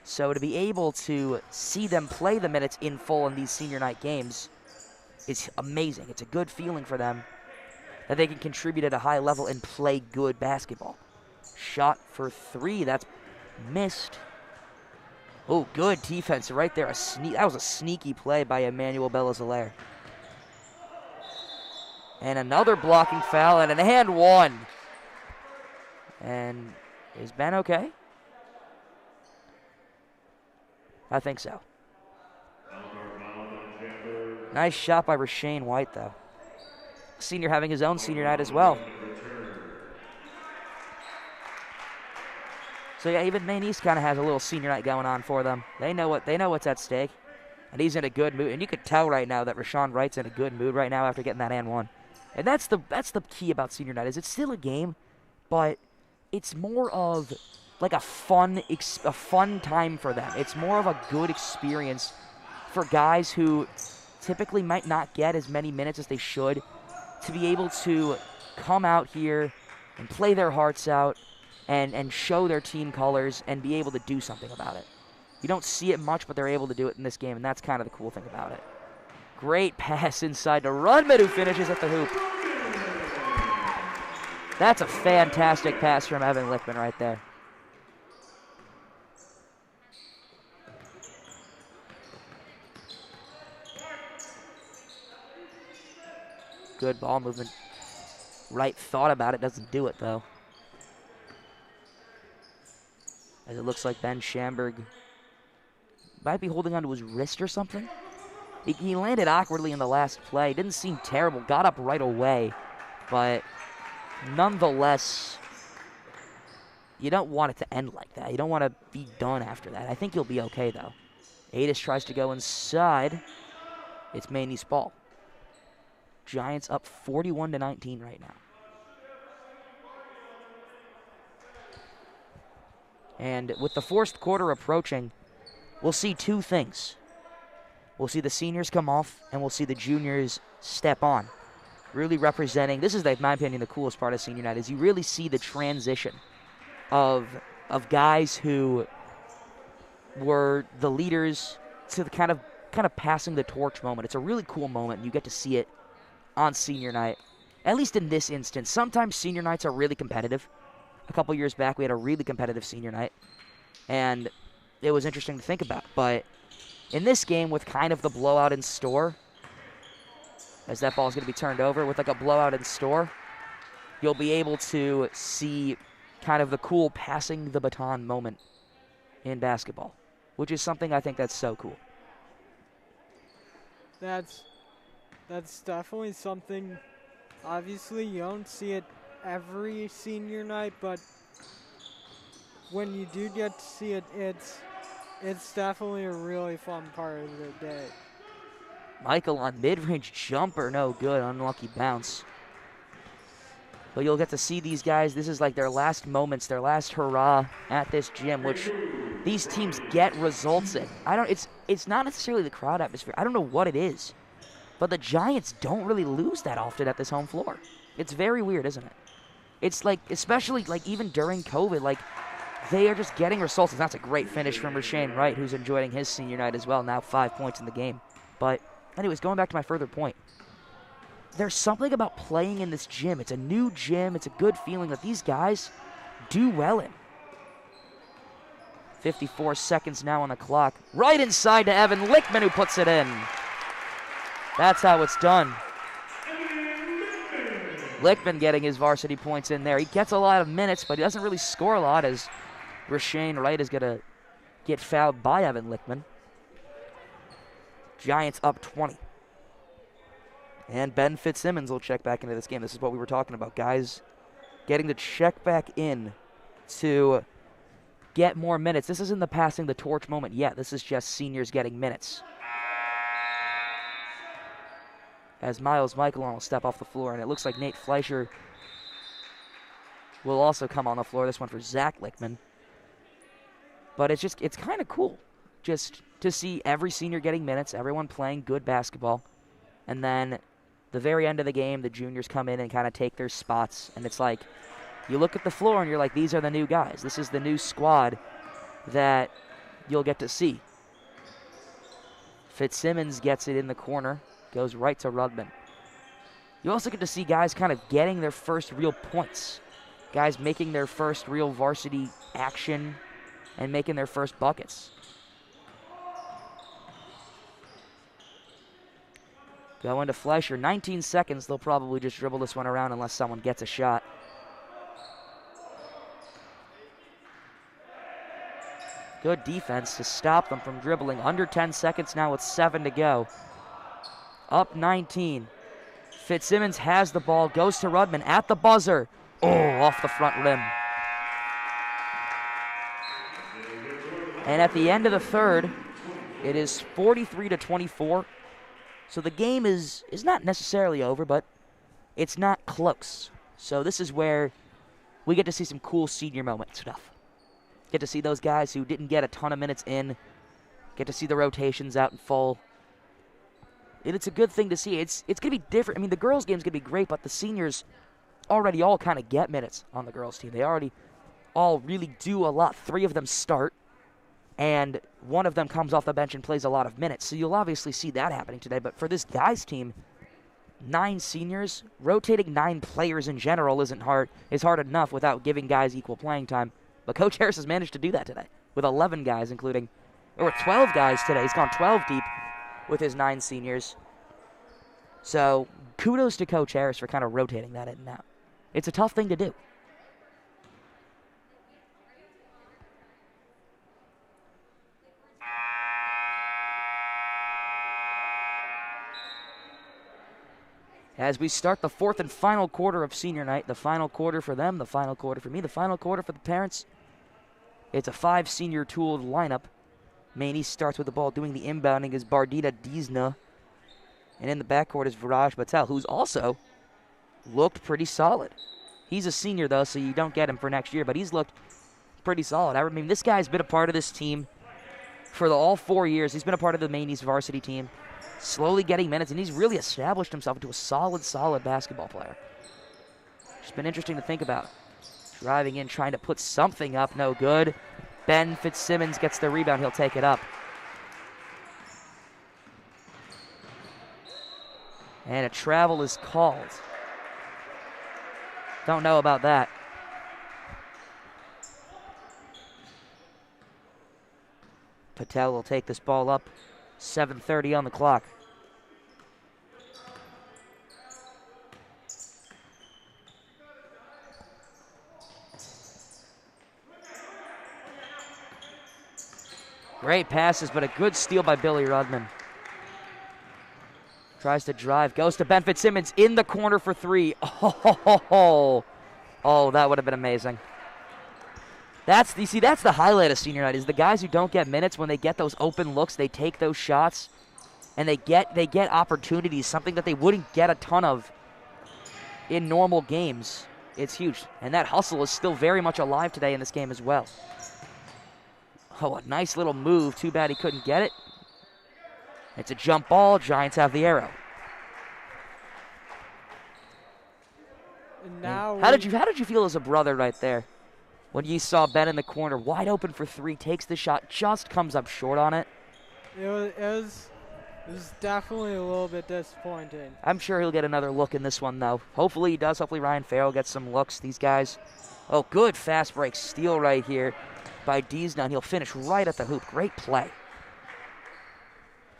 So to be able to see them play the minutes in full in these senior night games is amazing. It's a good feeling for them that they can contribute at a high level and play good basketball. Shot for 3, that's missed. Oh, good defense right there. That was a sneaky play by Emmanuel Bellazalaire. And another blocking foul and an and one. And is Ben okay? I think so. Nice shot by Rashane White, though. Senior having his own senior night as well. So yeah, even Maine East kind of has a little senior night going on for them. They know what's at stake, and he's in a good mood. And you could tell right now that Rashawn Wright's in a good mood right now after getting that and one. And that's the key about senior night is it's still a game, but it's more of like a fun time for them. It's more of a good experience for guys who typically might not get as many minutes as they should to be able to come out here and play their hearts out and show their team colors and be able to do something about it. You don't see it much, but they're able to do it in this game, and that's kind of the cool thing about it. Great pass inside to Rudman, who finishes at the hoop. That's a fantastic pass from Evan Lichtman right there. Good ball movement. Wright thought about it, doesn't do it though. As it looks like Ben Schamberg might be holding onto his wrist or something. He landed awkwardly in the last play. Didn't seem terrible. Got up right away. But nonetheless, you don't want it to end like that. You don't want to be done after that. I think you'll be okay, though. Adis tries to go inside. It's Maine East ball. Giants up 41-19 right now. And with the fourth quarter approaching, we'll see two things. We'll see the seniors come off, and we'll see the juniors step on. Really representing, this is, in my opinion, the coolest part of senior night, is you really see the transition of guys who were the leaders to the kind of passing the torch moment. It's a really cool moment, and you get to see it on senior night, at least in this instance. Sometimes senior nights are really competitive. A couple years back, we had a really competitive senior night, and it was interesting to think about. But in this game, with kind of the blowout in store, as that ball is going to be turned over, with like a blowout in store, you'll be able to see kind of the cool passing the baton moment in basketball, which is something I think that's so cool. That's definitely something. Obviously, you don't see it every senior night, but when you do get to see it, it's definitely a really fun part of the day. Michael on mid-range jumper, no good, unlucky bounce. But you'll get to see these guys. This is like their last moments, their last hurrah at this gym, which these teams get results in. It's not necessarily the crowd atmosphere. I don't know what it is. But the Giants don't really lose that often at this home floor. It's very weird, isn't it? It's like, especially like even during COVID, like they are just getting results. And that's a great finish from Rashane Wright, who's enjoying his senior night as well. Now 5 points in the game. But anyways, going back to my further point, there's something about playing in this gym. It's a new gym. It's a good feeling that these guys do well in. 54 seconds now on the clock. Right inside to Evan Lichtman, who puts it in. That's how it's done. Lichtman getting his varsity points in there. He gets a lot of minutes, but he doesn't really score a lot as Rashane Wright is going to get fouled by Evan Lichtman. Giants up 20. And Ben Fitzsimmons will check back into this game. This is what we were talking about. Guys getting to check back in to get more minutes. This isn't the passing the torch moment yet. This is just seniors getting minutes. As Miles Michaelon will step off the floor, and it looks like Nate Fleischer will also come on the floor. This one for Zach Lichtman. But it's kind of cool just to see every senior getting minutes, everyone playing good basketball, and then the very end of the game, the juniors come in and kind of take their spots, and it's like you look at the floor and you're like, these are the new guys. This is the new squad that you'll get to see. Fitzsimmons gets it in the corner, goes right to Rudman. You also get to see guys kind of getting their first real points. Guys making their first real varsity action and making their first buckets. Going to Fleischer, 19 seconds. They'll probably just dribble this one around unless someone gets a shot. Good defense to stop them from dribbling. Under 10 seconds now with 7 to go. Up 19. Fitzsimmons has the ball, goes to Rudman at the buzzer. Oh, off the front rim. And at the end of the third, it is 43-24. So the game is not necessarily over, but it's not close. So this is where we get to see some cool senior moment stuff. Get to see those guys who didn't get a ton of minutes in. Get to see the rotations out in full. And it's a good thing to see. It's going to be different. I mean, the girls' game's going to be great, but the seniors already all kind of get minutes on the girls' team. They already all really do a lot. 3 of them start, and 1 of them comes off the bench and plays a lot of minutes. So you'll obviously see that happening today. But for this guys' team, 9 seniors, rotating 9 players in general is hard enough without giving guys equal playing time. But Coach Harris has managed to do that today with 11 guys, including, or 12 guys today. He's gone 12 deep with his 9 seniors. So kudos to Coach Harris for kind of rotating that in and out. It's a tough thing to do. As we start the 4th and final quarter of senior night, the final quarter for them, the final quarter for me, the final quarter for the parents. It's a 5 senior tooled lineup. Maine East starts with the ball, doing the inbounding is Bardita Dizna. And in the backcourt is Viraj Patel, who's also looked pretty solid. He's a senior, though, so you don't get him for next year, but he's looked pretty solid. I mean, this guy's been a part of this team for all 4 years. He's been a part of the Maine East varsity team, slowly getting minutes, and he's really established himself into a solid basketball player. It's been interesting to think about. Driving in, trying to put something up, no good. Ben Fitzsimmons gets the rebound, he'll take it up. And a travel is called. Don't know about that. Patel will take this ball up. 7:30 on the clock. Great passes, but a good steal by Billy Rudman. Tries to drive, goes to Ben Fitzsimmons in the corner for 3. Oh, that would have been amazing. That's the highlight of senior night, is the guys who don't get minutes, when they get those open looks, they take those shots, and they get opportunities, something that they wouldn't get a ton of in normal games. It's huge, and that hustle is still very much alive today in this game as well. Oh, a nice little move. Too bad he couldn't get it. It's a jump ball. Giants have the arrow. And now how did you feel as a brother right there when you saw Ben in the corner, wide open for 3, takes the shot, just comes up short on it? It was definitely a little bit disappointing. I'm sure he'll get another look in this one, though. Hopefully he does. Hopefully Ryan Farrell gets some looks. These guys. Oh, good fast break steal right here by Deesna, and he'll finish right at the hoop. Great play.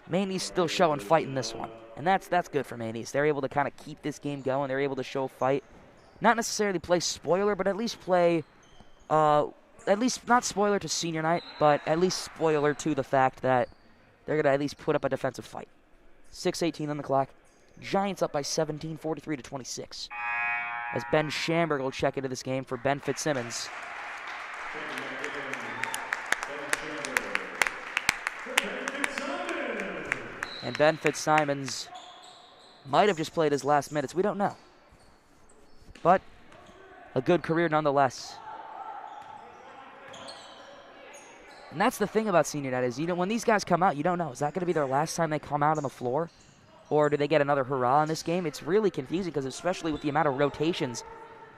Maine East still showing fight in this one, and that's good for Maine East. They're able to kind of keep this game going. They're able to show fight. Not necessarily play spoiler, but at least play, at least not spoiler to senior night, but at least spoiler to the fact that they're going to at least put up a defensive fight. 6:18 on the clock. Giants up by 17, 43-26. As Ben Schamberg will check into this game for Ben Fitzsimmons. And Ben Fitzsimmons might have just played his last minutes. We don't know. But a good career nonetheless. And that's the thing about senior night is, when these guys come out, you don't know. Is that going to be their last time they come out on the floor? Or do they get another hurrah in this game? It's really confusing because especially with the amount of rotations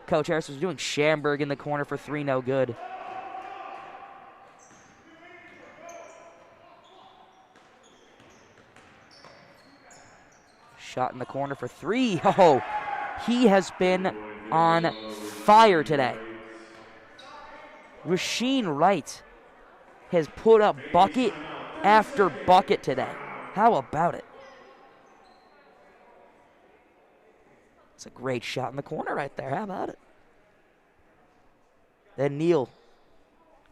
Coach Harris was doing. Schamberg in the corner for 3, no good. Shot in the corner for three. Oh, he has been on fire today. Rasheen Wright has put up bucket after bucket today. How about it? It's a great shot in the corner right there. How about it? Then Neil.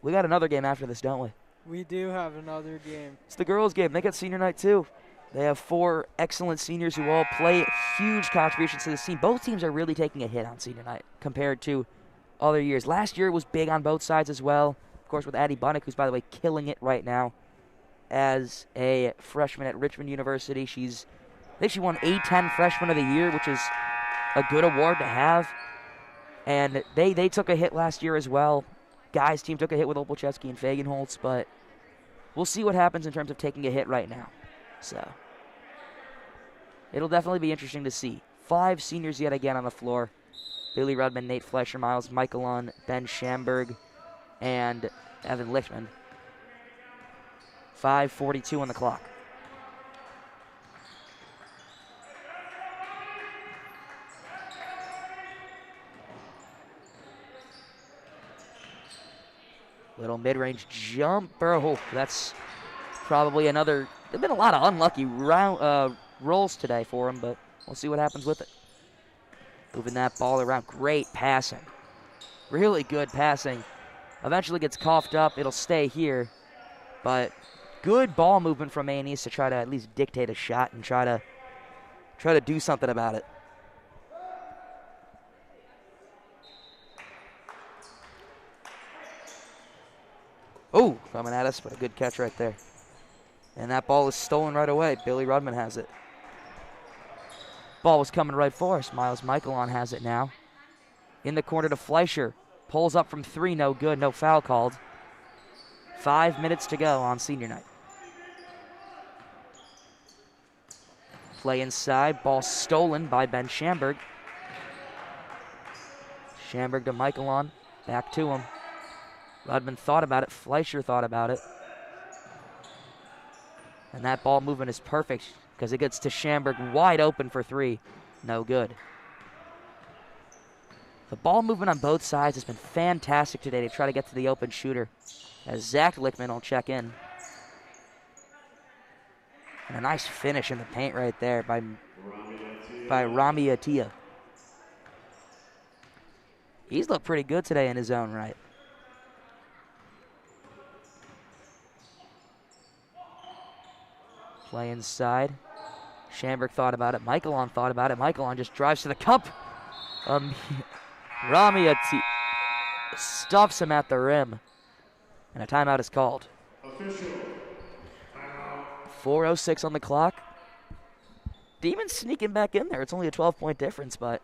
We got another game after this, don't we? We do have another game. It's the girls' game. They got senior night, too. They have 4 excellent seniors who all play huge contributions to this team. Both teams are really taking a hit on senior night compared to other years. Last year it was big on both sides as well. Of course, with Addie Bunnick, who's, by the way, killing it right now as a freshman at Richmond University. I think she won A10 Freshman of the Year, which is a good award to have. And they took a hit last year as well. Guys' team took a hit with Opolchewski and Fagenholtz, but we'll see what happens in terms of taking a hit right now. So it'll definitely be interesting to see. 5 seniors yet again on the floor. Billy Rudman, Nate Fleischer, Miles Michelon, Ben Schamberg, and Evan Lichtman. 5:42 on the clock. Little mid-range jumper. Oh, that's probably another. There've been a lot of unlucky rolls today for him, but we'll see what happens with it. Moving that ball around. Great passing. Really good passing. Eventually gets coughed up. It'll stay here. But good ball movement from Maine East to try to at least dictate a shot and try to do something about it. Oh, coming at us, but a good catch right there. And that ball is stolen right away. Billy Rudman has it. Ball was coming right for us. Miles Michelon has it now. In the corner to Fleischer. Pulls up from 3, no good, no foul called. 5 minutes to go on senior night. Play inside, ball stolen by Ben Schamberg. Schamberg to Michelon, back to him. Rudman thought about it, Fleischer thought about it. And that ball movement is perfect because it gets to Schamberg wide open for 3. No good. The ball movement on both sides has been fantastic today to try to get to the open shooter as Zach Lichtman will check in. And a nice finish in the paint right there by Rami Attia. He's looked pretty good today in his own right. Play inside. Schamberg thought about it. Michelon thought about it. Michelon just drives to the cup. Rami Attia stuffs him at the rim. And a timeout is called. Official. Timeout. 4:06 on the clock. Demons sneaking back in there. It's only a 12-point difference, but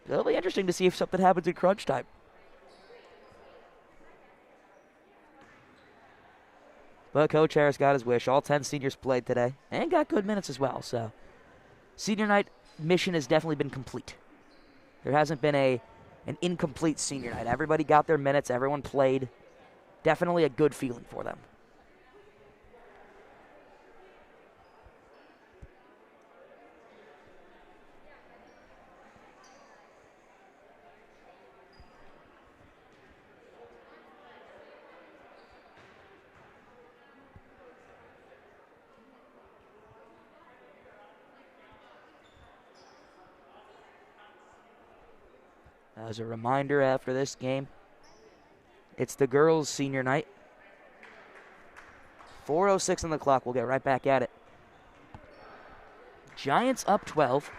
it'll be interesting to see if something happens in crunch time. But Coach Harris got his wish. All 10 seniors played today and got good minutes as well. So senior night mission has definitely been complete. There hasn't been an incomplete senior night. Everybody got their minutes. Everyone played. Definitely a good feeling for them. As a reminder after this game, it's the girls' senior night. 4:06 on the clock. We'll get right back at it. Giants up 12.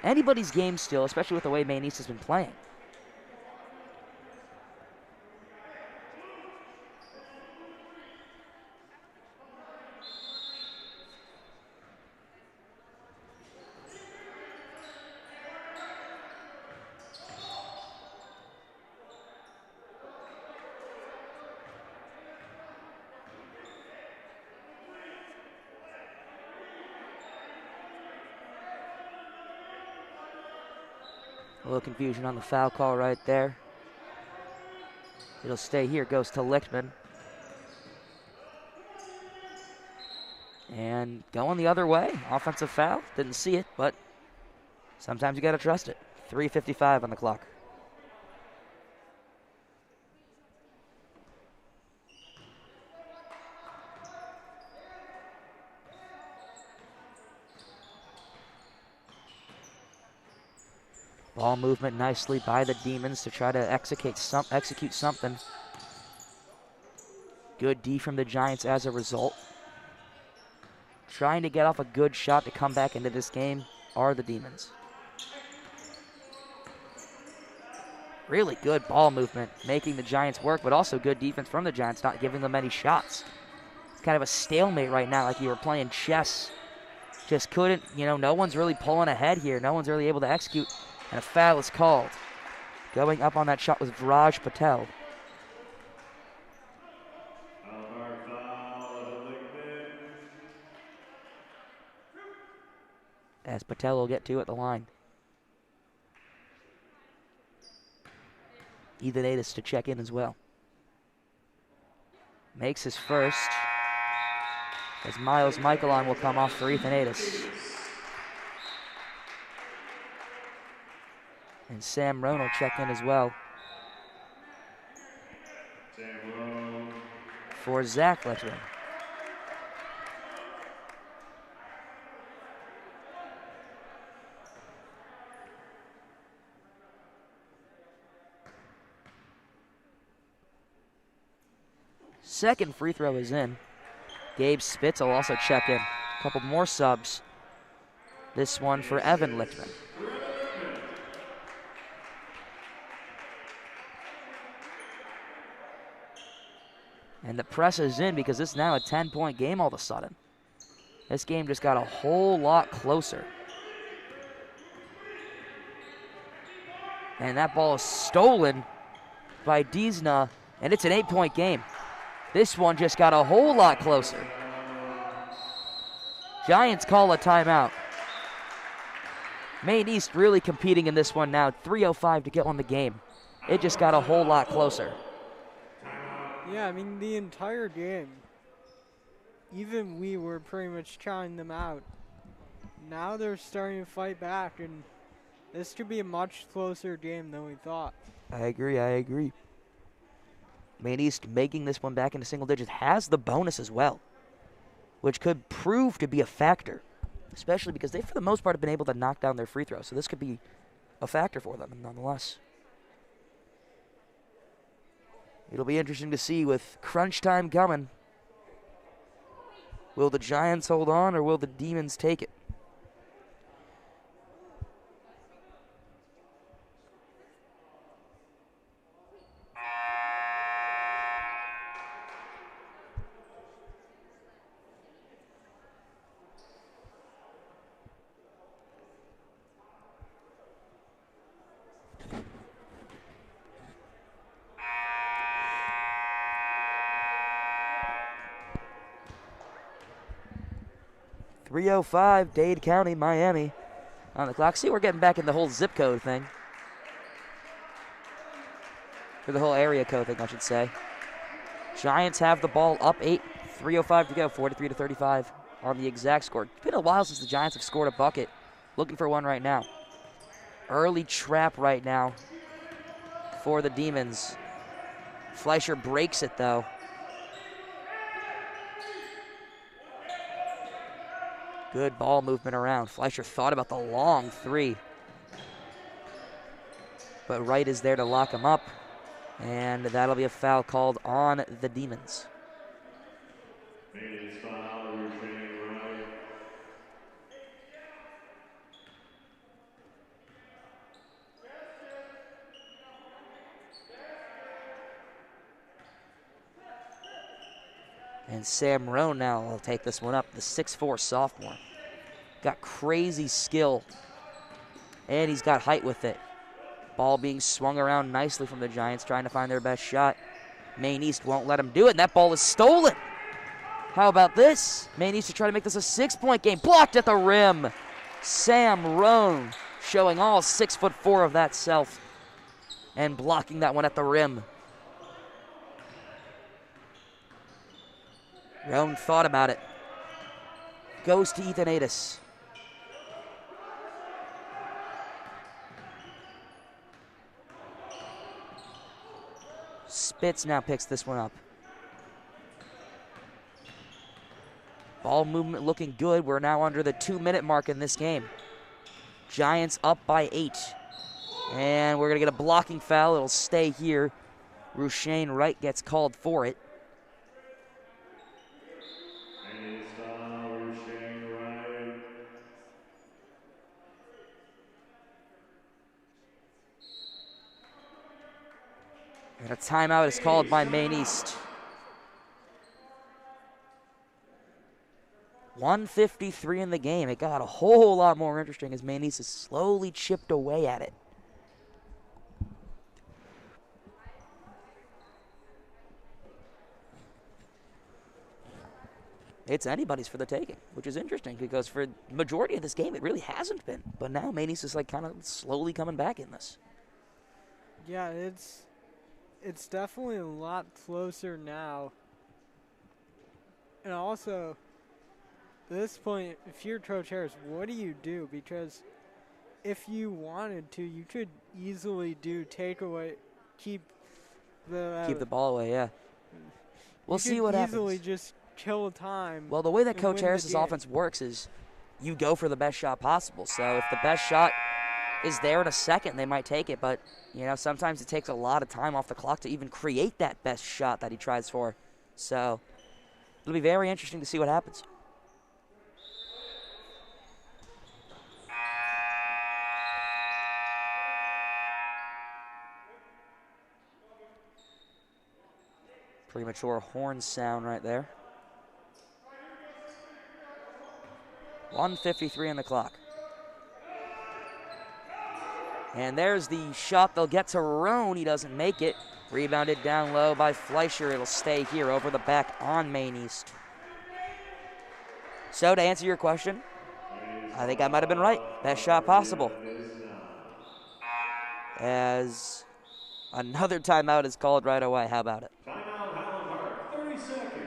Anybody's game still, especially with the way Maine East has been playing. A little confusion on the foul call right there. It'll stay here, goes to Lichtman. And going the other way. Offensive foul. Didn't see it, but sometimes you got to trust it. 3:55 on the clock. Ball movement nicely by the Demons to try to execute something. Good D from the Giants as a result. Trying to get off a good shot to come back into this game are the Demons. Really good ball movement, making the Giants work, but also good defense from the Giants, not giving them any shots. It's kind of a stalemate right now, like you were playing chess. Just couldn't, no one's really pulling ahead here. No one's really able to execute, and a foul is called. Going up on that shot was Viraj Patel. As Patel will get two at the line. Ethan to check in as well. Makes his first. As Miles Michaelon will come off for Ethan Adis. And Sam Rohn will check in as well. For Zach Letchman. Second free throw is in. Gabe Spitz will also check in. A couple more subs. This one for Evan Lichtman. And the press is in because this is now a 10-point game all of a sudden. This game just got a whole lot closer. And that ball is stolen by Diesna, and it's an 8-point game. This one just got a whole lot closer. Giants call a timeout. Maine East really competing in this one now. 3:05 to get on the game. It just got a whole lot closer. Yeah, I mean, the entire game, even we were pretty much counting them out. Now they're starting to fight back, and this could be a much closer game than we thought. I agree. Maine East making this one back into single digits has the bonus as well, which could prove to be a factor, especially because they, for the most part, have been able to knock down their free throws. So this could be a factor for them, nonetheless. It'll be interesting to see with crunch time coming. Will the Giants hold on or will the Demons take it? .305, Dade County, Miami on the clock. See, we're getting back in the whole zip code thing. Or the whole area code thing, I should say. Giants have the ball up 8, 3:05 to go, 43-35 on the exact score. It's been a while since the Giants have scored a bucket. Looking for one right now. Early trap right now for the Demons. Fleischer breaks it, though. Good ball movement around. Fleischer thought about the long three. But Wright is there to lock him up. And that'll be a foul called on the Demons. And Sam Rohn now will take this one up, the 6'4 sophomore. Got crazy skill, and he's got height with it. Ball being swung around nicely from the Giants, trying to find their best shot. Maine East won't let him do it, and that ball is stolen. How about this? Maine East to try to make this a 6-point game. Blocked at the rim. Sam Rohn showing all 6'4" of that self and blocking that one at the rim. Rohn thought about it. goes to Ethan Adis. Spitz now picks this one up. Ball movement looking good. We're now under the 2-minute mark in this game. Giants up by 8. And we're going to get a blocking foul. It'll stay here. Rushane Wright gets called for it. And a timeout is called by Maine East. 1:53 in the game. It got a whole lot more interesting as Maine East has slowly chipped away at it. It's anybody's for the taking, which is interesting because for the majority of this game, it really hasn't been. But now Maine East is like kind of slowly coming back in this. Yeah, it's definitely a lot closer now. And also, at this point, if you're Coach Harris, what do you do? Because if you wanted to, you could easily do takeaway, keep the ball away, yeah. We'll see what happens. Easily just kill time. Well, the way that Coach Harris's offense works is you go for the best shot possible. So if the best shot is there in a second, they might take it. But, you know, sometimes it takes a lot of time off the clock to even create that best shot that he tries for. So it'll be very interesting to see what happens. Premature horn sound right there. 1:53 on the clock. And there's the shot they'll get to Roan. He doesn't make it. Rebounded down low by Fleischer. It'll stay here over the back on Maine East. So to answer your question, I think I might have been right. Best shot possible. As another timeout is called right away. How about it? Timeout, Highland Park, 30 seconds.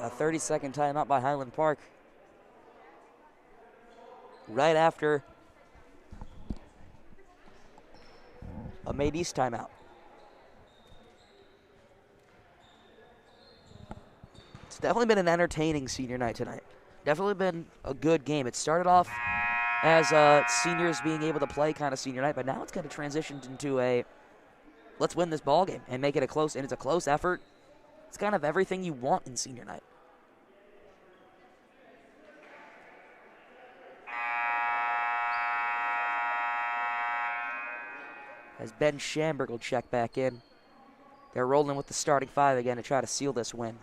A 30-second timeout by Highland Park. Right after a Maine East timeout. It's definitely been an entertaining senior night tonight. Definitely been a good game. It started off as seniors being able to play kind of senior night, but now it's kind of transitioned into a let's win this ball game and make it a close, and it's a close effort. It's kind of everything you want in senior night. As Ben Schamberg will check back in. They're rolling with the starting 5 again to try to seal this win.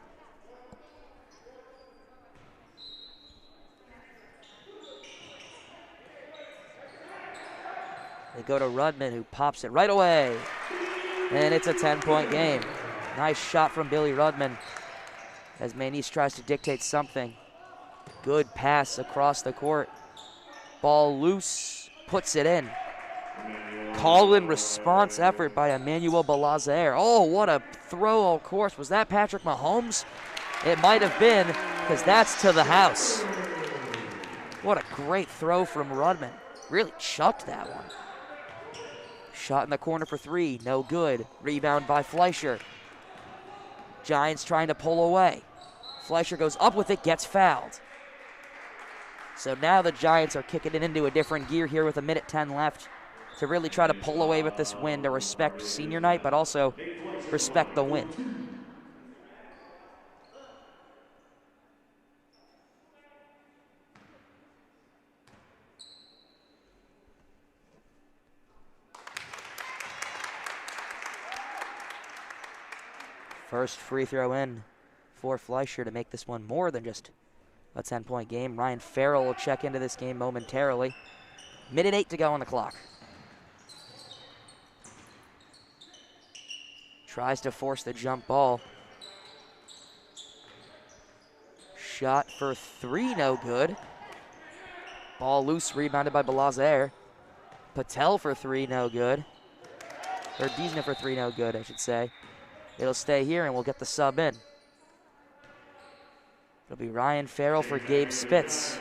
They go to Rudman, who pops it right away. And it's a 10-point game. Nice shot from Billy Rudman as Maine East tries to dictate something. Good pass across the court. Ball loose, puts it in. Call-in response effort by Emmanuel Balazaire. Oh, what a throw, of course. Was that Patrick Mahomes? It might have been, because that's to the house. What a great throw from Rudman. Really chucked that one. Shot in the corner for 3, no good. Rebound by Fleischer. Giants trying to pull away. Fleischer goes up with it, gets fouled. So now the Giants are kicking it into a different gear here with 1:10 left to really try to pull away with this win to respect senior night, but also respect the win. First free throw in for Fleischer to make this one more than just a 10-point game. Ryan Farrell will check into this game momentarily. 1:08 to go on the clock. Tries to force the jump ball. Shot for 3, no good. Ball loose, rebounded by Balazaire. Patel for 3, no good. Or Diesner for 3, no good, I should say. It'll stay here, and we'll get the sub in. It'll be Ryan Farrell for Gabe Spitz.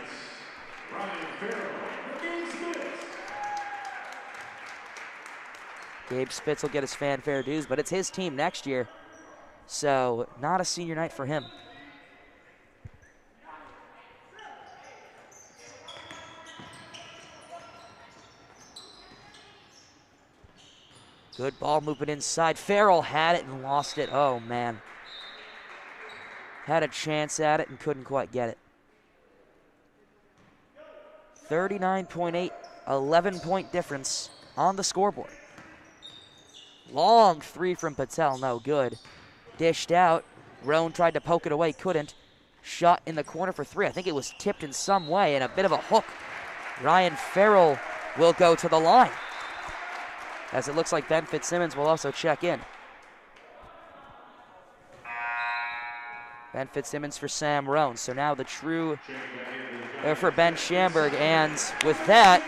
Gabe Spitz will get his fanfare dues, but it's his team next year, so not a senior night for him. Good ball movement inside. Farrell had it and lost it. Oh, man. Had a chance at it and couldn't quite get it. 39.8, 11-point difference on the scoreboard. Long three from Patel, no good. Dished out. Roan tried to poke it away, couldn't. Shot in the corner for three. I think it was tipped in some way, and a bit of a hook. Ryan Farrell will go to the line, as it looks like Ben Fitzsimmons will also check in. Ben Fitzsimmons for Sam Roan. So now the true for Ben Schamberg. And with that,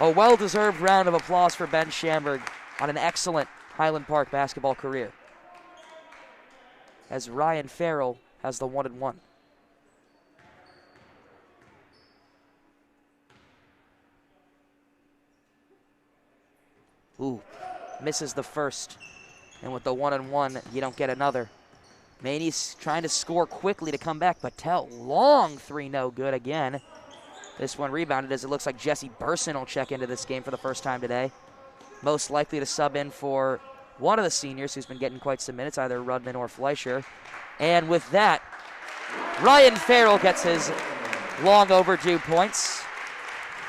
a well-deserved round of applause for Ben Schamberg on an excellent Highland Park basketball career, as Ryan Farrell has the 1-1. Ooh, misses the first. And with the 1-1, you don't get another. Maney's trying to score quickly to come back. Patel, long three, no good again. This one rebounded, as it looks like Jesse Burson will check into this game for the first time today. Most likely to sub in for one of the seniors who's been getting quite some minutes, either Rudman or Fleischer. And with that, Ryan Farrell gets his long overdue points.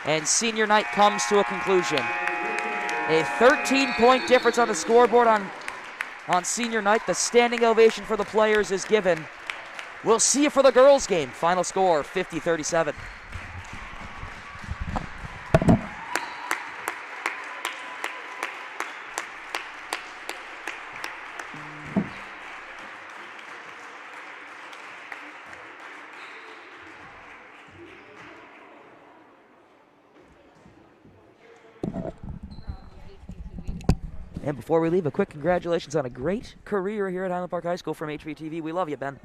And senior night comes to a conclusion. A 13-point difference on the scoreboard on senior night. The standing ovation for the players is given. We'll see you for the girls' game. Final score, 50-37. And before we leave, a quick congratulations on a great career here at Highland Park High School from HPTV. We love you, Ben.